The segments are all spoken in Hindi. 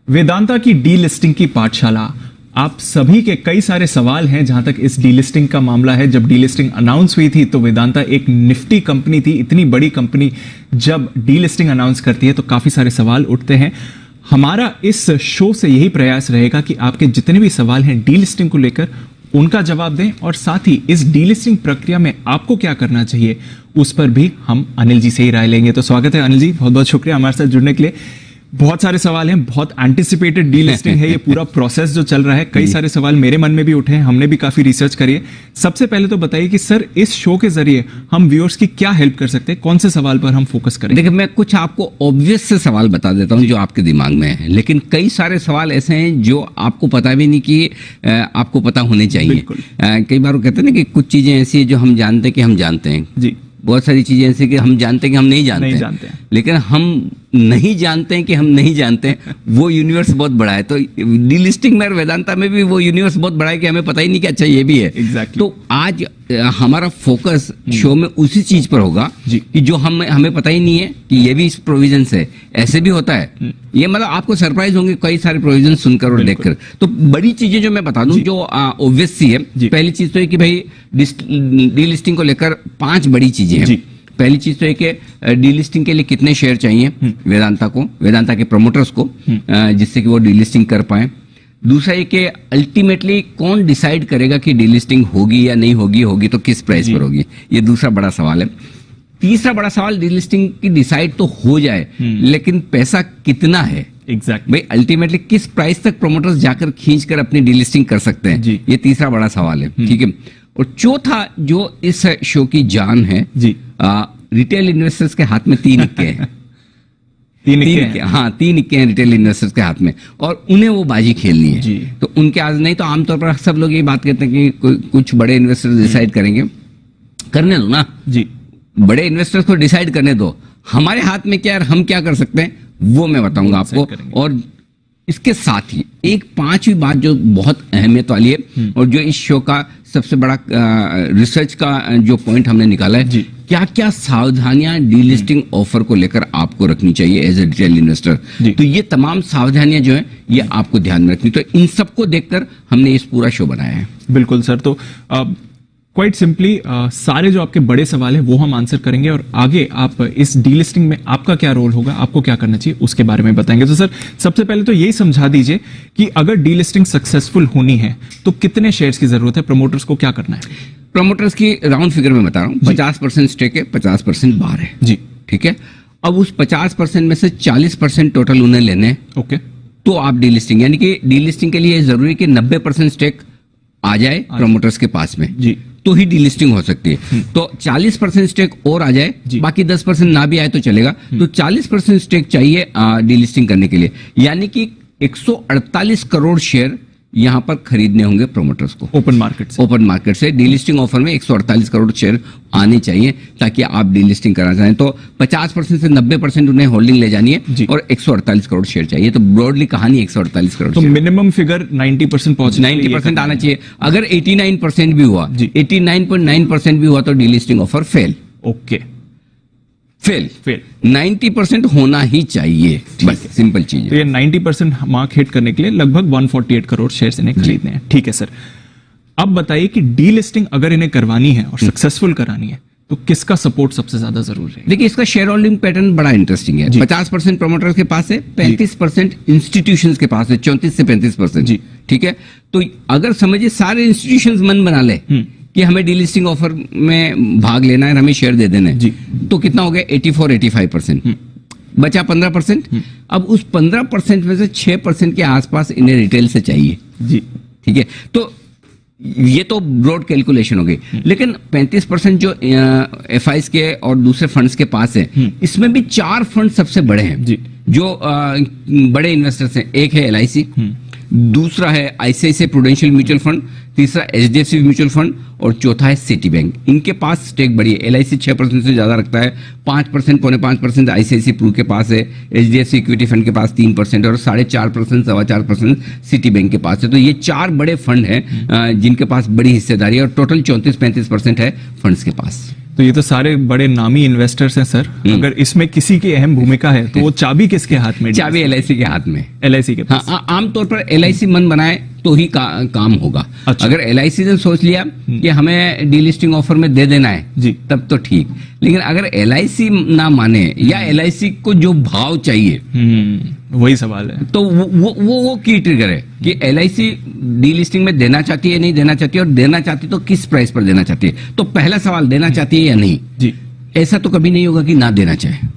वेदांता की डीलिस्टिंग की पाठशाला। आप सभी के कई सारे सवाल हैं जहां तक इस डीलिस्टिंग का मामला है। जब डीलिस्टिंग अनाउंस हुई थी तो वेदांता एक निफ्टी कंपनी थी। इतनी बड़ी कंपनी जब डीलिस्टिंग अनाउंस करती है तो काफी सारे सवाल उठते हैं। हमारा इस शो से यही प्रयास रहेगा कि आपके जितने भी सवाल हैं डीलिस्टिंग को लेकर उनका जवाब दें, और साथ ही इस डीलिस्टिंग प्रक्रिया में आपको क्या करना चाहिए उस पर भी हम अनिल जी से ही राय लेंगे। तो स्वागत है अनिल जी, बहुत बहुत शुक्रिया हमारे साथ जुड़ने के लिए। बहुत सारे सवाल हैं, बहुत एंटिसिपेटेड डीलिस्टिंग है ये पूरा प्रोसेस जो चल रहा है। कई सारे सवाल मेरे मन में भी उठे हैं, हमने भी काफी रिसर्च करी है। सबसे पहले तो बताइए कि सर इस शो के जरिए हम व्यूअर्स की क्या हेल्प कर सकते हैं, कौन से सवाल पर हम फोकस करें? देखिए, मैं कुछ आपको ऑब्वियस से सवाल बता देता हूं जो आपके दिमाग में है, लेकिन कई सारे सवाल ऐसे हैं जो आपको पता भी नहीं कि आपको पता होने चाहिए। कई बार वो कहते हैं ना कि कुछ चीजें ऐसी है जो हम जानते हैं कि हम जानते हैं जी, बहुत सारी चीजें ऐसी कि हम जानते हैं कि हम नहीं जानते हैं। लेकिन हम नहीं जानते हैं कि हम नहीं जानते हैं, वो यूनिवर्स बहुत बड़ा है। तो डीलिस्टिंग में और वेदांता में भी वो यूनिवर्स बहुत बड़ा है कि हमें पता ही नहीं कि अच्छा ये भी है। Exactly. तो आज हमारा फोकस शो में उसी चीज पर होगा कि जो हमें पता ही नहीं है कि ये भी इस प्रोविजन से ऐसे भी होता है। ये मतलब आपको सरप्राइज होंगे कई सारे प्रोविजन सुनकर और देखकर। तो बड़ी चीजें जो मैं बता दूं जो ऑब्वियस सी है। पहली चीज तो है कि भाई डीलिस्टिंग को लेकर 5 बड़ी चीजें हैं। पहली चीज तो है कि डीलिस्टिंग के लिए कितने शेयर चाहिए वेदांता को, वेदांता के प्रमोटर्स को, जिससे कि वो डीलिस्टिंग कर पाए। दूसरा ये कि अल्टीमेटली कौन डिसाइड करेगा कि डीलिस्टिंग होगी या नहीं होगी, होगी तो किस प्राइस पर होगी, ये दूसरा बड़ा सवाल है। तीसरा बड़ा सवाल, डीलिस्टिंग की डिसाइड तो हो जाए लेकिन पैसा कितना है। एग्जैक्टली भाई अल्टीमेटली किस प्राइस तक प्रोमोटर्स जाकर खींचकर अपनी डीलिस्टिंग कर सकते हैं, ये तीसरा बड़ा सवाल है। ठीक है। और चौथा जो इस शो की जान है जी, रिटेल इन्वेस्टर्स के हाथ में 3 इक्के हैं। 3 इक्के हैं रिटेल इन्वेस्टर्स के हाथ में, और उन्हें वो बाजी खेलनी है जी। तो उनके आज नहीं तो आमतौर पर सब लोग ये बात कहते हैं कि कुछ बड़े इन्वेस्टर्स डिसाइड करेंगे। करने दो ना जी, बड़े इन्वेस्टर्स को डिसाइड करने दो। हमारे हाथ में क्या है, हम क्या कर सकते हैं वो मैं बताऊंगा आपको। और इसके साथ ही एक 5वीं बात जो बहुत अहमियत वाली है और जो इस शो का सबसे बड़ा रिसर्च का जो पॉइंट हमने निकाला है, क्या क्या सावधानियां डीलिस्टिंग ऑफर को लेकर आपको रखनी चाहिए एज ए रिटेल इन्वेस्टर। तो ये तमाम सावधानियां जो है ये आपको ध्यान में रखनी। तो इन सबको देखकर हमने इस पूरा शो बनाया है। बिल्कुल सर। तो क्वाइट सिंपली सारे जो आपके बड़े सवाल है वो हम आंसर करेंगे, और आगे आप इस डीलिस्टिंग में आपका क्या रोल होगा, आपको क्या करना चाहिए उसके बारे में बताएंगे। तो सर सबसे पहले तो यही समझा दीजिए कि अगर डीलिस्टिंग सक्सेसफुल होनी है तो कितने शेयर्स की जरूरत है, प्रमोटर्स को क्या करना है? प्रमोटर्स की राउंड फिगर में बता रहा हूँ, 50% स्टेक है, 50% बाहर है जी। ठीक है। अब उस 50% में से 40% टोटल उन्हें लेने हैं। ओके। तो आप डीलिस्टिंग, यानी कि डीलिस्टिंग के लिए जरूरी कि 90% स्टेक आ जाए प्रमोटर्स के पास में जी, तो ही डीलिस्टिंग हो सकती है। तो 40% स्टेक और आ जाए, बाकी 10% ना भी आए तो चलेगा। तो 40% स्टेक चाहिए डीलिस्टिंग करने के लिए, यानी कि 148 करोड़ शेयर यहां पर खरीदने होंगे प्रमोटर्स को ओपन मार्केट से। डीलिस्टिंग ऑफर में 148 करोड़ शेयर आने चाहिए ताकि आप डीलिस्टिंग करना चाहें। तो 50% से 90% उन्हें होल्डिंग ले जानी है और 148 करोड़ शेयर चाहिए। तो ब्रॉडली कहानी 148 करोड़। तो मिनिमम फिगर 90% पहुंच 90% आना चाहिए। अगर 89% भी हुआ, 89.9% भी हुआ तो delisting offer fail. Okay, fail 90% होना ही चाहिए, बस सिंपल चीज है। तो ये 90% मार्क हिट करने के लिए लगभग 148 करोड़ शेयर्स इन्हें खरीदने हैं। ठीक है सर, अब बताइए कि डीलिस्टिंग अगर इन्हें करवानी है और सक्सेसफुल करानी है तो किसका सपोर्ट सबसे ज्यादा जरूरी है? देखिए, इसका शेयर होल्डिंग पैटर्न बड़ा इंटरेस्टिंग है। 50% प्रमोटर्स के पास है, 35% इंस्टीट्यूशंस के पास है, 34 से 35% जी। ठीक है। तो अगर समझिए सारे इंस्टीट्यूशंस मन बना ले कि हमें डीलिस्टिंग ऑफर में भाग लेना है, हमें शेयर दे देना है, तो कितना हो गया? 84-85%। बचा 15%। अब उस 15% में से 6% के आसपास इन्हें रिटेल से चाहिए जी। ठीक है। तो ये तो ब्रॉड कैलकुलेशन हो गई, लेकिन 35% जो एफआईज के और दूसरे फंड्स के पास है, इसमें भी 4 फंड सबसे बड़े हैं जी, जो बड़े इन्वेस्टर्स हैं। एक है LIC, दूसरा है ICICI प्रूडेंशियल म्यूचुअल फंड, तीसरा HDFC म्यूचुअल फंड और चौथा है सिटी बैंक। इनके पास स्टेक बड़ी है। LIC 6% से ज्यादा रखता है, 5% 4.5% ICICI प्रू के पास है, HDFC इक्विटी फंड के पास 3% और 4.5% 4.25% सिटी बैंक के पास है। तो ये 4 बड़े फंड हैं जिनके पास बड़ी हिस्सेदारी है और टोटल 34-35% है फंड्स के पास। तो ये तो सारे बड़े नामी इन्वेस्टर्स हैं सर। अगर इसमें किसी की अहम भूमिका है तो वो चाबी किसके हाथ में? चाबी एलआईसी के हाथ में। एलआईसी के पास। हाँ, आमतौर पर एलआईसी मन बनाए तो ही काम होगा। अच्छा। अगर एलआईसी ने सोच लिया कि हमें डीलिस्टिंग ऑफर में दे देना है जी, तब तो ठीक। लेकिन अगर एलआईसी ना माने या एलआईसी को जो भाव चाहिए, वही सवाल है। तो वो की ट्रिगर है कि एलआईसी डीलिस्टिंग में देना चाहती है, नहीं देना चाहती है, और देना चाहती तो किस प्राइस पर देना चाहती है। तो पहला सवाल देना चाहती है या नहीं जी। ऐसा तो कभी नहीं होगा कि ना देना चाहे।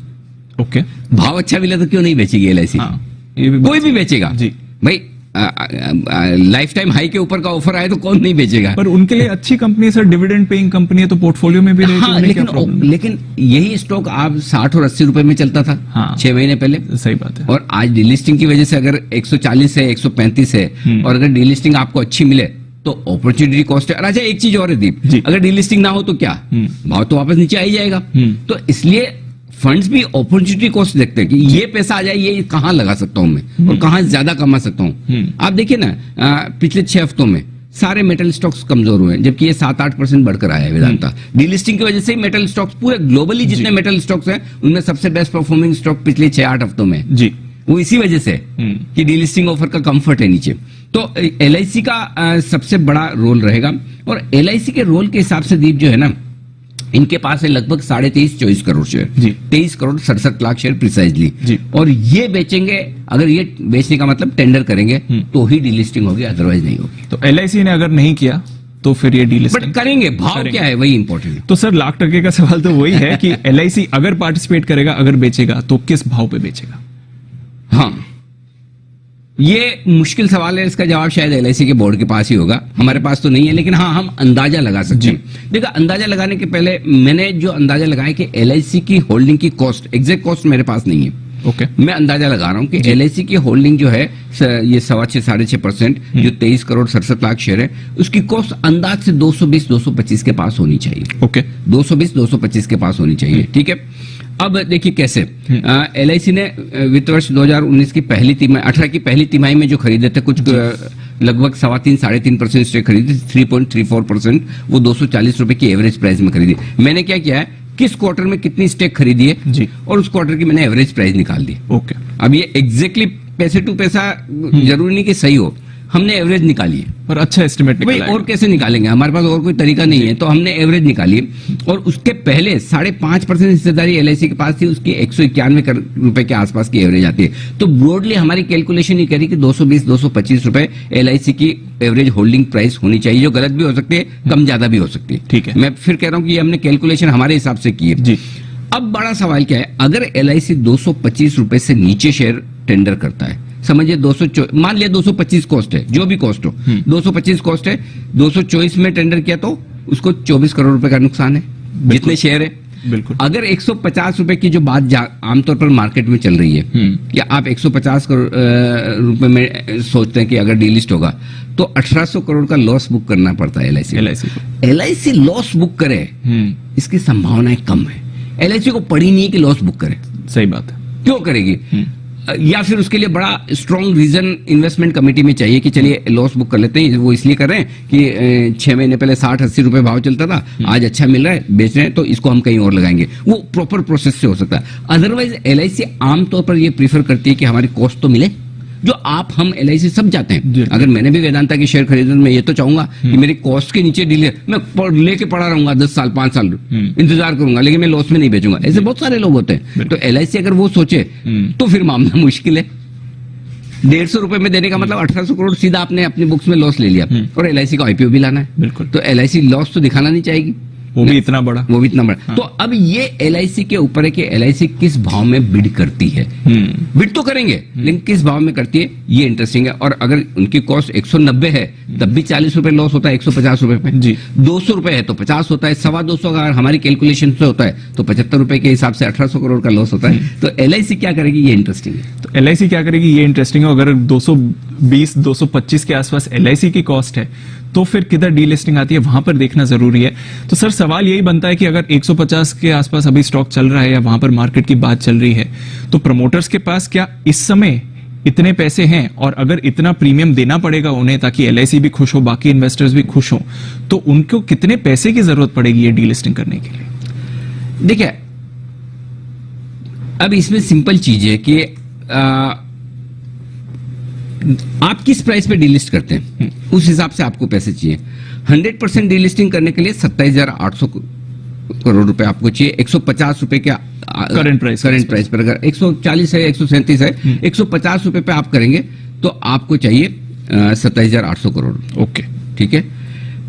ओके, भाव अच्छा मिला तो क्यों नहीं बेचेगी एलआईसी? हाँ, ये भी कोई भी बेचेगा जी भाई। लाइफ टाइम हाई के ऊपर का ऑफर आए तो कौन नहीं बेचेगा? पर उनके लिए अच्छी कंपनी है सर, डिविडेंड पेइंग कंपनी है, तो पोर्टफोलियो में भी रहेगी। हाँ, लेकिन यही स्टॉक आप 60 और 80 रुपए में चलता था। हाँ, 6 महीने पहले। सही बात है। और आज डीलिस्टिंग की वजह से अगर 140 है, 135 है, और अगर डीलिस्टिंग आपको अच्छी मिले तो अपॉर्चुनिटी कॉस्ट है। और अच्छा, एक चीज और है दीप, अगर डीलिस्टिंग ना हो तो क्या भाव तो वापस नीचे आ ही जाएगा। तो इसलिए फंड्स भी अपॉर्चुनिटी कॉस्ट देखते हैं कि ये पैसा आ जाए, ये कहां लगा सकता हूं मैं और कहां ज्यादा कमा सकता हूं। आप देखिए ना, पिछले 6 हफ्तों में सारे मेटल स्टॉक्स कमजोर हुए हैं, जबकि ये 7-8% बढ़कर आया है वेदांता। डीलिस्टिंग की वजह से ही मेटल स्टॉक्स पूरे ग्लोबली जितने मेटल स्टॉक्स हैं उनमें सबसे बेस्ट परफॉर्मिंग स्टॉक पिछले 6-8 हफ्तों में जी। वो इसी वजह से कि डीलिस्टिंग ऑफर का कंफर्ट है नीचे। तो एलआईसी का सबसे बड़ा रोल रहेगा। और एलआईसी के रोल के हिसाब से दीप जो है ना, इनके पास है लगभग 23-24 crore share, 23 crore 67 lakh share precisely. और ये बेचेंगे, अगर ये बेचने का मतलब टेंडर करेंगे तो ही डीलिस्टिंग होगी, अदरवाइज नहीं होगी। तो एलआईसी ने अगर नहीं किया तो फिर ये डीलिस्टिंग बट करेंगे। भाव क्या है वही इंपॉर्टेंट है। तो सर लाख टके का सवाल तो वही है कि एलआईसी अगर पार्टिसिपेट करेगा, अगर बेचेगा तो किस भाव पे बेचेगा? हाँ, ये मुश्किल सवाल है। इसका जवाब शायद एलआईसी के बोर्ड के पास ही होगा, हमारे पास तो नहीं है। लेकिन हाँ, हम अंदाजा लगा सकते हैं। देखो, अंदाजा लगाने के पहले मैंने जो अंदाजा लगाया कि एलआईसी की होल्डिंग की कॉस्ट, एग्जैक्ट कॉस्ट मेरे पास नहीं है। ओके, मैं अंदाजा लगा रहा हूं कि एलआईसी की होल्डिंग जो है ये 6.25-6.5% जो 23 करोड़ 67 लाख शेयर है, उसकी कॉस्ट अंदाज से 220-225 के पास होनी चाहिए। ओके, 220-225 के पास होनी चाहिए। ठीक है, अब देखिए कैसे एलआईसी ने वित्त वर्ष 2019 की पहली तिमाही, 18 की पहली तिमाही में जो खरीदे थे कुछ लगभग 3.25-3.5% स्टेक खरीदी, 3.34%, वो 240 रुपए की एवरेज प्राइस में खरीदी। मैंने क्या किया है, किस क्वार्टर में कितनी स्टेक खरीदी है जी, और उस क्वार्टर की मैंने एवरेज प्राइस निकाल दी। ओके, अब ये एग्जैक्टली पैसे टू पैसा जरूरी नहीं कि सही हो, हमने एवरेज निकाली है। और अच्छा एस्टिमेट निकाला है। और कैसे निकालेंगे, हमारे पास और कोई तरीका नहीं है, तो हमने एवरेज निकाली है। और उसके पहले 5.5% हिस्सेदारी एलआईसी के पास थी, उसकी 191 रुपए के आसपास की एवरेज आती है। तो ब्रॉडली हमारी कैलकुलेशन ये करी कि 220-225 रुपए एलआईसी की एवरेज होल्डिंग प्राइस होनी चाहिए, जो गलत भी हो सकती है, कम ज्यादा भी हो सकती है। ठीक है, मैं फिर कह रहा हूँ कि हमने कैलकुलेशन हमारे हिसाब से की है जी। अब बड़ा सवाल क्या है, अगर एलआईसी 225 रुपए से नीचे शेयर टेंडर करता है, समझिए मान लिया 225 कॉस्ट है, जो भी कॉस्ट हो, 225 कॉस्ट है, 224 में टेंडर किया तो उसको 24 करोड़ रुपए का नुकसान है, जितने शेयर है। बिल्कुल, अगर 150 रुपए की जो बात आमतौर पर मार्केट में चल रही है कि आप 150 करोड़ रुपए में सोचते हैं कि अगर डीलिस्ट होगा तो 1800 करोड़ का लॉस बुक करना पड़ता है एलआईसी लॉस बुक करे, इसकी संभावनाएं कम है। एलआईसी को पड़ी नहीं है कि लॉस बुक करे। सही बात है, क्यों करेगी? या फिर उसके लिए बड़ा स्ट्रॉन्ग रीजन इन्वेस्टमेंट कमेटी में चाहिए कि चलिए लॉस बुक कर लेते हैं। वो इसलिए कर रहे हैं कि 6 महीने पहले 60-80 रुपए भाव चलता था, आज अच्छा मिल रहा है, बेच रहे हैं, तो इसको हम कहीं और लगाएंगे। वो प्रॉपर प्रोसेस से हो सकता है। अदरवाइज एलआईसी आमतौर पर ये प्रीफर करती है कि हमारी कॉस्ट तो मिले, जो आप हम एलआईसी सब जाते हैं। अगर मैंने भी वेदांता के शेयर खरीदे तो मैं ये तो चाहूंगा कि मेरी कॉस्ट के नीचे डील, मैं लेके पड़ा रहूंगा 10 साल 5 साल इंतजार करूंगा, लेकिन मैं लॉस में नहीं बेचूंगा। ऐसे बहुत सारे लोग होते हैं। तो एलआईसी अगर वो सोचे तो फिर मामला मुश्किल है। 150 रुपए में देने का मतलब 1800 करोड़ सीधा आपने अपनी बुक्स में लॉस ले लिया, और एलआईसी का आईपीओ भी लाना है। बिल्कुल, तो एलआईसी लॉस तो दिखाना नहीं चाहेगी, वो भी इतना बड़ा। हाँ। तो अब ये एलआईसी के ऊपर है कि एलआईसी किस भाव में बिड करती है। बिड तो करेंगे, लेकिन किस भाव में करती है ये इंटरेस्टिंग है। और अगर उनकी कॉस्ट 190 है तब भी 40 रुपए लॉस होता है 150 रुपए पे जी। 200 रुपए है तो 50 होता है, 225 अगर हमारी कैलकुलेशन से होता है तो 75 रुपए के हिसाब से 1800 करोड़ का लॉस होता है। तो एलआईसी क्या करेगी ये इंटरेस्टिंग है। तो एलआईसी क्या करेगी ये इंटरेस्टिंग है। अगर 220-225 के आसपास एलआईसी की कॉस्ट है तो फिर किधर डीलिस्टिंग आती है, वहां पर देखना जरूरी है। तो सर सवाल यही बनता है कि अगर 150 के आसपास अभी स्टॉक चल रहा है या वहां पर मार्केट की बात चल रही है, तो प्रमोटर्स के पास क्या इस समय इतने पैसे हैं, और अगर इतना प्रीमियम देना पड़ेगा उन्हें ताकि एलआईसी भी खुश हो, बाकी इन्वेस्टर्स भी खुश हो, तो उनको कितने पैसे की जरूरत पड़ेगी ये डीलिस्टिंग करने के लिए? देखिए, अब इसमें सिंपल चीज है कि आप किस प्राइस पे डीलिस्ट करते हैं, उस हिसाब से आपको पैसे चाहिए। 100% डीलिस्टिंग करने के लिए 27,800 करोड़ रुपए आपको चाहिए। 150 रुपए के करंट प्राइस पर, अगर 140 है, 137 है, 150 रुपए पे आप करेंगे तो आपको चाहिए 27,800 करोड़। ओके, ठीक है।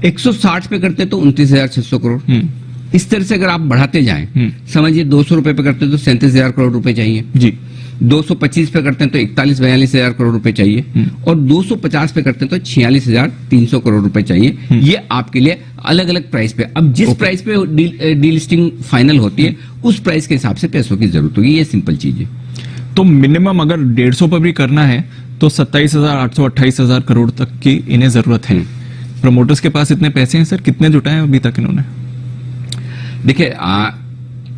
160 पे करते तो 29,600 करोड़। इस तरह से अगर आप बढ़ाते जाएं, समझिए 200 रुपए पे करते तो 37,000 करोड़ रुपए चाहिए जी। 225 पे करते हैं तो 41-42,000 करोड़ रुपए चाहिए, और 250 पे करते हैं तो 46,300 करोड़ रुपए चाहिए। ये आपके लिए अलग अलग प्राइस पे, अब जिस प्राइस पे डीलिस्टिंग फाइनल होती है उस प्राइस के हिसाब से पैसों की जरूरत होगी। ये सिंपल चीज है। तो मिनिमम अगर 150 पर भी करना है तो 27,800 28,000 करोड़ तक की इन्हें जरूरत है। प्रमोटर्स के पास इतने पैसे हैं सर, कितने जुटाए हैं अभी तक इन्होंने? देखिए,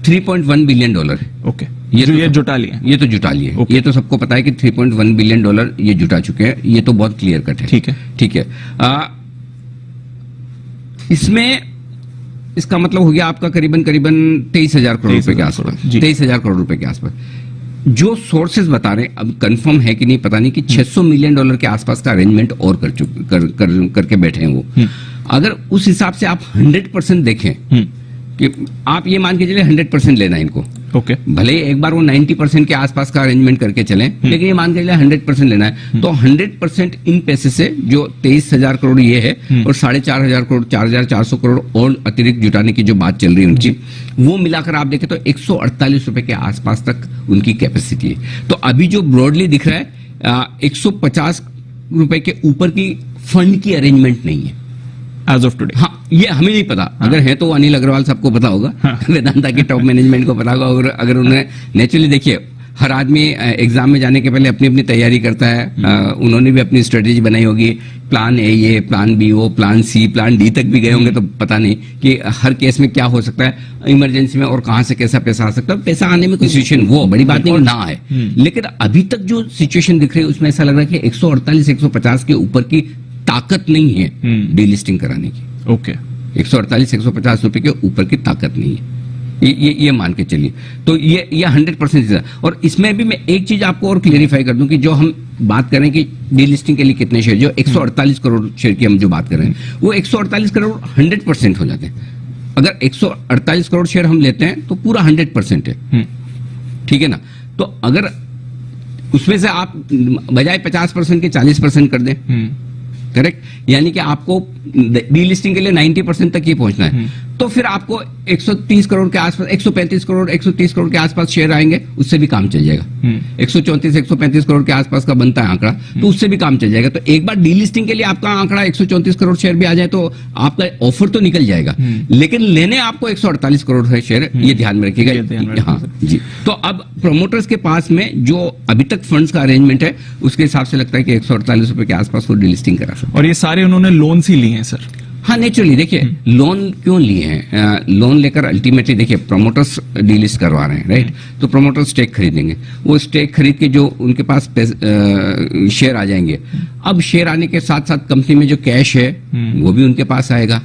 $3.1 बिलियन है। ओके, ये जुटा लिए, ये तो जुटा लिए। ये तो सबको पता है कि $3.1 बिलियन ये जुटा चुके हैं। ये तो बहुत क्लियर कट है। ठीक है, ठीक है। इसमें इसका मतलब हो गया आपका करीबन 23,000 करोड़ रुपए के आसपास, 23,000 करोड़ रुपए के आसपास। जो सोर्सेज बता रहे हैं, अब कंफर्म है कि नहीं पता नहीं, कि $600 मिलियन के आसपास का अरेंजमेंट और करके बैठे हैं वो। अगर उस हिसाब से आप 100% देखें कि आप ये मान के चले 100% लेना है इनको। ओके, भले ही एक बार वो 90% के आसपास का अरेंजमेंट करके चलें, लेकिन ये मान के चले 100% लेना है। तो 100% इन पैसे से जो 23,000 करोड़ ये है, और 4,500 करोड़, 4,400 करोड़ और अतिरिक्त जुटाने की जो बात चल रही है उनकी, वो मिलाकर आप देखें तो 148 रुपए के आसपास तक उनकी कैपेसिटी है। तो अभी जो ब्रॉडली दिख रहा है 150 रुपए के ऊपर की फंड की अरेंजमेंट नहीं है एज ऑफ टुडे। हाँ, ये हमें नहीं पता। अगर है तो अनिल अग्रवाल सबको पता होगा, वेदांता के टॉप मैनेजमेंट को पता होगा। अगर उन्हें नेचुरली, देखिए हर आदमी एग्जाम में जाने के पहले अपनी अपनी तैयारी करता है। उन्होंने भी अपनी स्ट्रेटेजी बनाई होगी, प्लान ए ये, प्लान बी वो, प्लान सी, प्लान डी तक भी गए होंगे। तो पता नहीं कि हर केस में क्या हो सकता है इमरजेंसी में, और कहां से कैसा पैसा आ सकता है। पैसा आने में कोई सिचुएशन वो बड़ी बात नहीं ना है, लेकिन अभी तक जो सिचुएशन दिख रही है उसमें ऐसा लग रहा है कि 148-150 के ऊपर की ताकत नहीं है डीलिस्टिंग कराने की। ओके, 148-150 रुपए के ऊपर की ताकत नहीं है, ये मान के चलिए। तो ये 100%। और इसमें भी मैं एक चीज आपको और क्लियरिफाई कर दूं कि जो हम बात करें कि डीलिस्टिंग के लिए कितने शेयर, जो 148 करोड़ शेयर की हम जो बात कर रहे हैं, वो 148 करोड़ 100% हो जाते हैं। अगर 148 करोड़ शेयर हम लेते हैं तो पूरा 100% है। ठीक है ना? तो अगर उसमें से आप बजाय 50% के 40% कर दें, करेक्ट, यानी कि आपको डीलिस्टिंग के लिए 90% तक ही पहुंचना है, तो फिर आपको 130 करोड़ के आसपास, 135 करोड़, 130 करोड़ के आसपास शेयर आएंगे, उससे भी काम चल जाएगा। 134-135 करोड़ के आसपास का बनता है आंकड़ा, तो उससे भी काम चल जाएगा। तो एक बार डीलिस्टिंग के लिए आपका आंकड़ा 134 करोड़ शेयर भी आ जाए तो आपका ऑफर तो निकल जाएगा, लेकिन लेने आपको 148 करोड़ है शेयर, ये ध्यान में रखिएगा। हाँ जी। तो अब प्रमोटर्स के पास में जो अभी तक फंड्स का अरेंजमेंट है, उसके हिसाब से लगता है कि 148 रुपए के आसपास वो डीलिस्टिंग करा सकते हैं। और ये सारे उन्होंने लोन्स ही लिए हैं सर? हाँ, नेचुरली। देखिए, लोन क्यों लिए हैं? लोन लेकर अल्टीमेटली देखिए प्रमोटर्स डीलिस्ट करवा रहे हैं, राइट? तो प्रमोटर्स स्टेक खरीदेंगे, वो स्टेक खरीद के जो उनके पास शेयर आ जाएंगे। अब शेयर आने के साथ साथ कंपनी में जो कैश है वो भी उनके पास आएगा,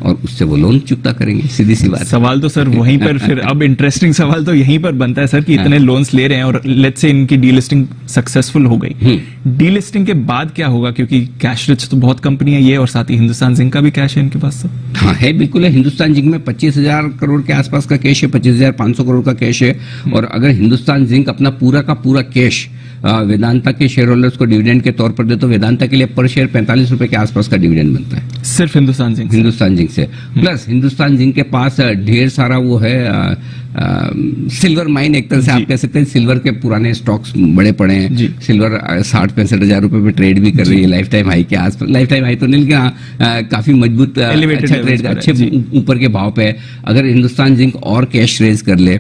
और उससे वो लोन चुकता करेंगे। सीधी सी बात। सवाल तो सर वहीं पर फिर अब इंटरेस्टिंग सवाल तो यहीं पर बनता है सर कि इतने लोन्स ले रहे हैं और लेट्स से इनकी डीलिस्टिंग सक्सेसफुल हो गई, डीलिस्टिंग के बाद क्या होगा? क्योंकि कैश रिच तो बहुत कंपनी है ये, और साथ ही हिंदुस्तान जिंक का भी कैश है इनके पास। सर हाँ है, बिल्कुल है। हिंदुस्तान जिंक में 25,000 करोड़ के आसपास का कैश है, 25,500 करोड़ का कैश है। और अगर हिंदुस्तान जिंक अपना पूरा का पूरा कैश वेदांता के शेयर होल्डर्स को डिविडेंड के तौर पर दे तो वेदांता के लिए पर शेयर 45 रुपए के आसपास का डिविडेंड बनता है, सिर्फ हिंदुस्तान जिंक से। प्लस हिंदुस्तान जिंक के पास ढेर सारा वो है सिल्वर माइन, एक तरह से आप कह सकते हैं। सिल्वर के पुराने स्टॉक्स बड़े पड़े हैं। सिल्वर 60-65 हजार रुपए पे ट्रेड भी कर रही है, लाइफ टाइम हाई के आसपास। लाइफ टाइम हाई तो नहीं, लेकिन काफी मजबूत, अच्छे ऊपर के भाव पे है। अगर हिंदुस्तान जिंक और कैश रेज कर ले,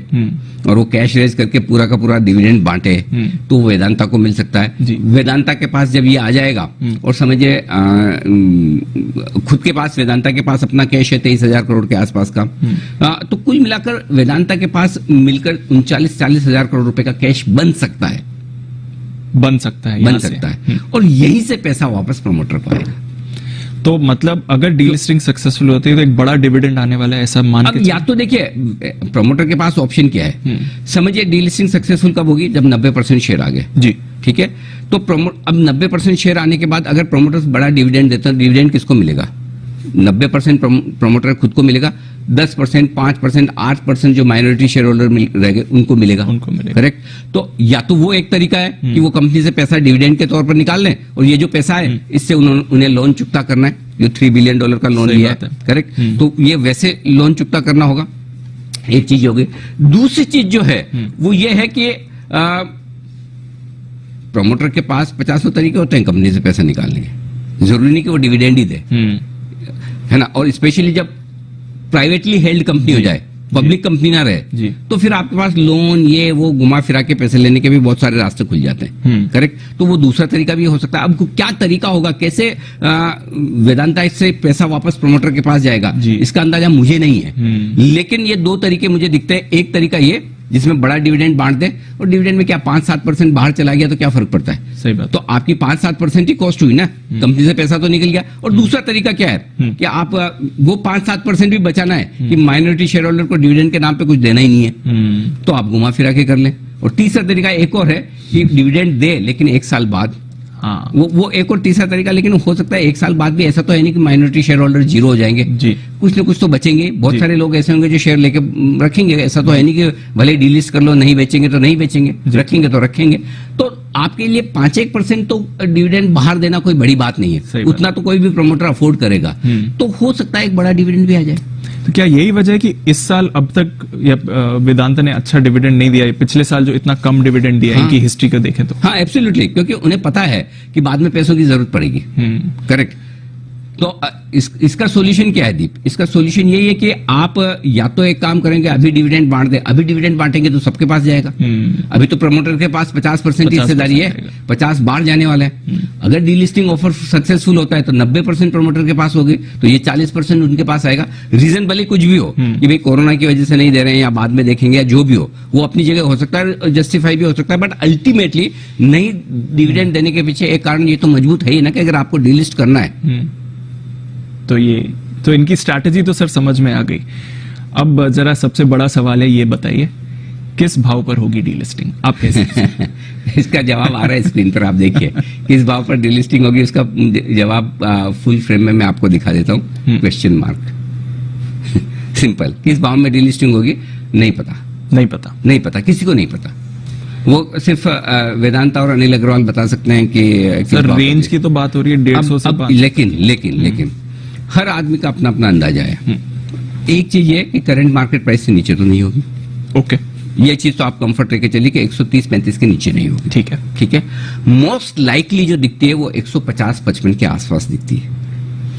और वो कैश रेज करके पूरा का पूरा डिविडेंड बांटे, तो वेदांता को मिल सकता है। वेदांता के पास जब ये आ जाएगा, और समझिए खुद के पास, वेदांता के पास अपना कैश है 23,000 करोड़ के आसपास का, तो कुल मिलाकर वेदांता के पास मिलकर 39-40 हजार करोड़ रुपए का कैश बन सकता है। बन सकता है। और यहीं से पैसा वापस प्रमोटर को आएगा। तो मतलब अगर डीलिस्टिंग सक्सेसफुल होती है तो एक बड़ा डिविडेंड आने वाला है, ऐसा मान अब के या तो देखिए प्रमोटर के पास ऑप्शन क्या है, समझिए डीलिस्टिंग सक्सेसफुल कब होगी, जब 90% शेयर आ गए। जी ठीक है, तो अब 90% शेयर आने के बाद अगर प्रमोटर्स बड़ा डिविडेंड देते हैं, डिविडेंड किसको मिलेगा? 90% प्रमोटर खुद को मिलेगा, 10%, 5%, 8% जो माइनॉरिटी शेयर होल्डर रहेंगे उनको मिलेगा। करेक्ट। तो या तो वो एक तरीका है कि वो कंपनी से पैसा डिविडेंड के तौर पर निकाल लें, और ये जो पैसा है इससे उन्हें लोन चुकता करना है, जो $3 बिलियन का लोन लिया है। करेक्ट। तो ये वैसे लोन चुकता करना होगा, एक चीज होगी। दूसरी चीज जो है वो ये है कि प्रमोटर के पास 50 तरीके होते हैं कंपनी से पैसा निकालने के, जरूरी नहीं कि वो डिविडेंड ही दे, है ना। और स्पेशली जब प्राइवेटली हेल्ड कंपनी हो जाए, पब्लिक कंपनी ना रहे, तो फिर आपके पास लोन ये वो घुमा फिरा के पैसे लेने के भी बहुत सारे रास्ते खुल जाते हैं। करेक्ट। तो वो दूसरा तरीका भी हो सकता है। अब क्या तरीका होगा, कैसे वेदांता इससे पैसा वापस प्रमोटर के पास जाएगा, इसका अंदाजा मुझे नहीं है। लेकिन ये दो तरीके मुझे दिखते हैं। एक तरीका ये जिसमें बड़ा डिविडेंड बांट दे, और डिविडेंड में क्या 5-7% बाहर चला गया तो क्या फर्क पड़ता है? सही बात। तो आपकी 5-7% ही कॉस्ट हुई ना, कंपनी से पैसा तो निकल गया। और दूसरा तरीका क्या है कि आप वो 5-7% भी बचाना है कि माइनॉरिटी शेयर होल्डर को डिविडेंड के नाम पे कुछ देना ही नहीं है, तो आप घुमा फिरा के कर लें। और तीसरा तरीका एक और है कि डिविडेंड दे लेकिन 1 साल बाद। हाँ। वो एक और तीसरा तरीका, लेकिन हो सकता है 1 साल बाद भी। ऐसा तो है नहीं कि माइनॉरिटी शेयर होल्डर जीरो हो जाएंगे, कुछ ना कुछ तो बचेंगे। बहुत सारे लोग ऐसे होंगे जो शेयर लेके रखेंगे। ऐसा तो है नहीं कि भले डीलिस्ट कर लो, नहीं बेचेंगे तो नहीं बेचेंगे, रखेंगे तो रखेंगे। तो आपके लिए 5-1% तो डिविडेंड बाहर देना कोई बड़ी बात नहीं है, उतना तो कोई भी प्रमोटर अफोर्ड करेगा। तो हो सकता है एक बड़ा डिविडेंड भी आ जाए। तो क्या यही वजह है कि इस साल अब तक वेदांता ने अच्छा डिविडेंड नहीं दिया है? पिछले साल जो इतना कम डिविडेंड दिया है, इनकी हिस्ट्री को देखें तो। हाँ, एब्सोल्युटली, क्योंकि उन्हें पता है कि बाद में पैसों की जरूरत पड़ेगी। करेक्ट। तो इसका सॉल्यूशन क्या है दीप? इसका सॉल्यूशन यही है कि आप या तो एक काम करेंगे, अभी डिविडेंड बांट दे। अभी डिविडेंड बांटेंगे तो सबके पास जाएगा। अभी तो प्रमोटर के पास 50% की हिस्सेदारी है, 50 बाहर जाने वाला है। अगर डीलिस्टिंग ऑफर सक्सेसफुल होता है तो 90% प्रमोटर के पास होगी, तो ये 40% उनके पास आएगा। रीजन भले कुछ भी हो कि भाई कोरोना की वजह से नहीं दे रहे हैं या बाद में देखेंगे, या जो भी हो, वो अपनी जगह हो सकता है, जस्टिफाई भी हो सकता है। बट अल्टीमेटली नहीं डिविडेंड देने के पीछे एक कारण ये तो मजबूत है ही ना कि अगर आपको डीलिस्ट करना है तो इनकी स्ट्रैटेजी तो सर समझ में आ गई। अब जरा सबसे बड़ा सवाल है, ये बताइए किस भाव पर होगी डीलिस्टिंग? आप कैसे इसका जवाब आ रहा है स्क्रीन पर, आप देखिए किस भाव पर डीलिस्टिंग होगी। उसका जवाब फुल फ्रेम में मैं आपको दिखा देता हूँ, क्वेश्चन मार्क। सिंपल, किस भाव में डीलिस्टिंग होगी नहीं पता, नहीं पता, किसी को नहीं पता। वो सिर्फ वेदांता और अनिल अग्रवाल बता सकते हैं कि सर रेंज की तो बात हो रही है 150 से 500। लेकिन हर आदमी का अपना अपना अंदाजा है। एक चीज ये कि करंट मार्केट प्राइस से नीचे तो नहीं होगी। ओके, ये चीज तो आप कंफर्ट लेके चलिए कि 130-35 के नीचे नहीं होगी। ठीक है। मोस्ट लाइकली जो दिखती है वो 150-55 के आसपास दिखती है,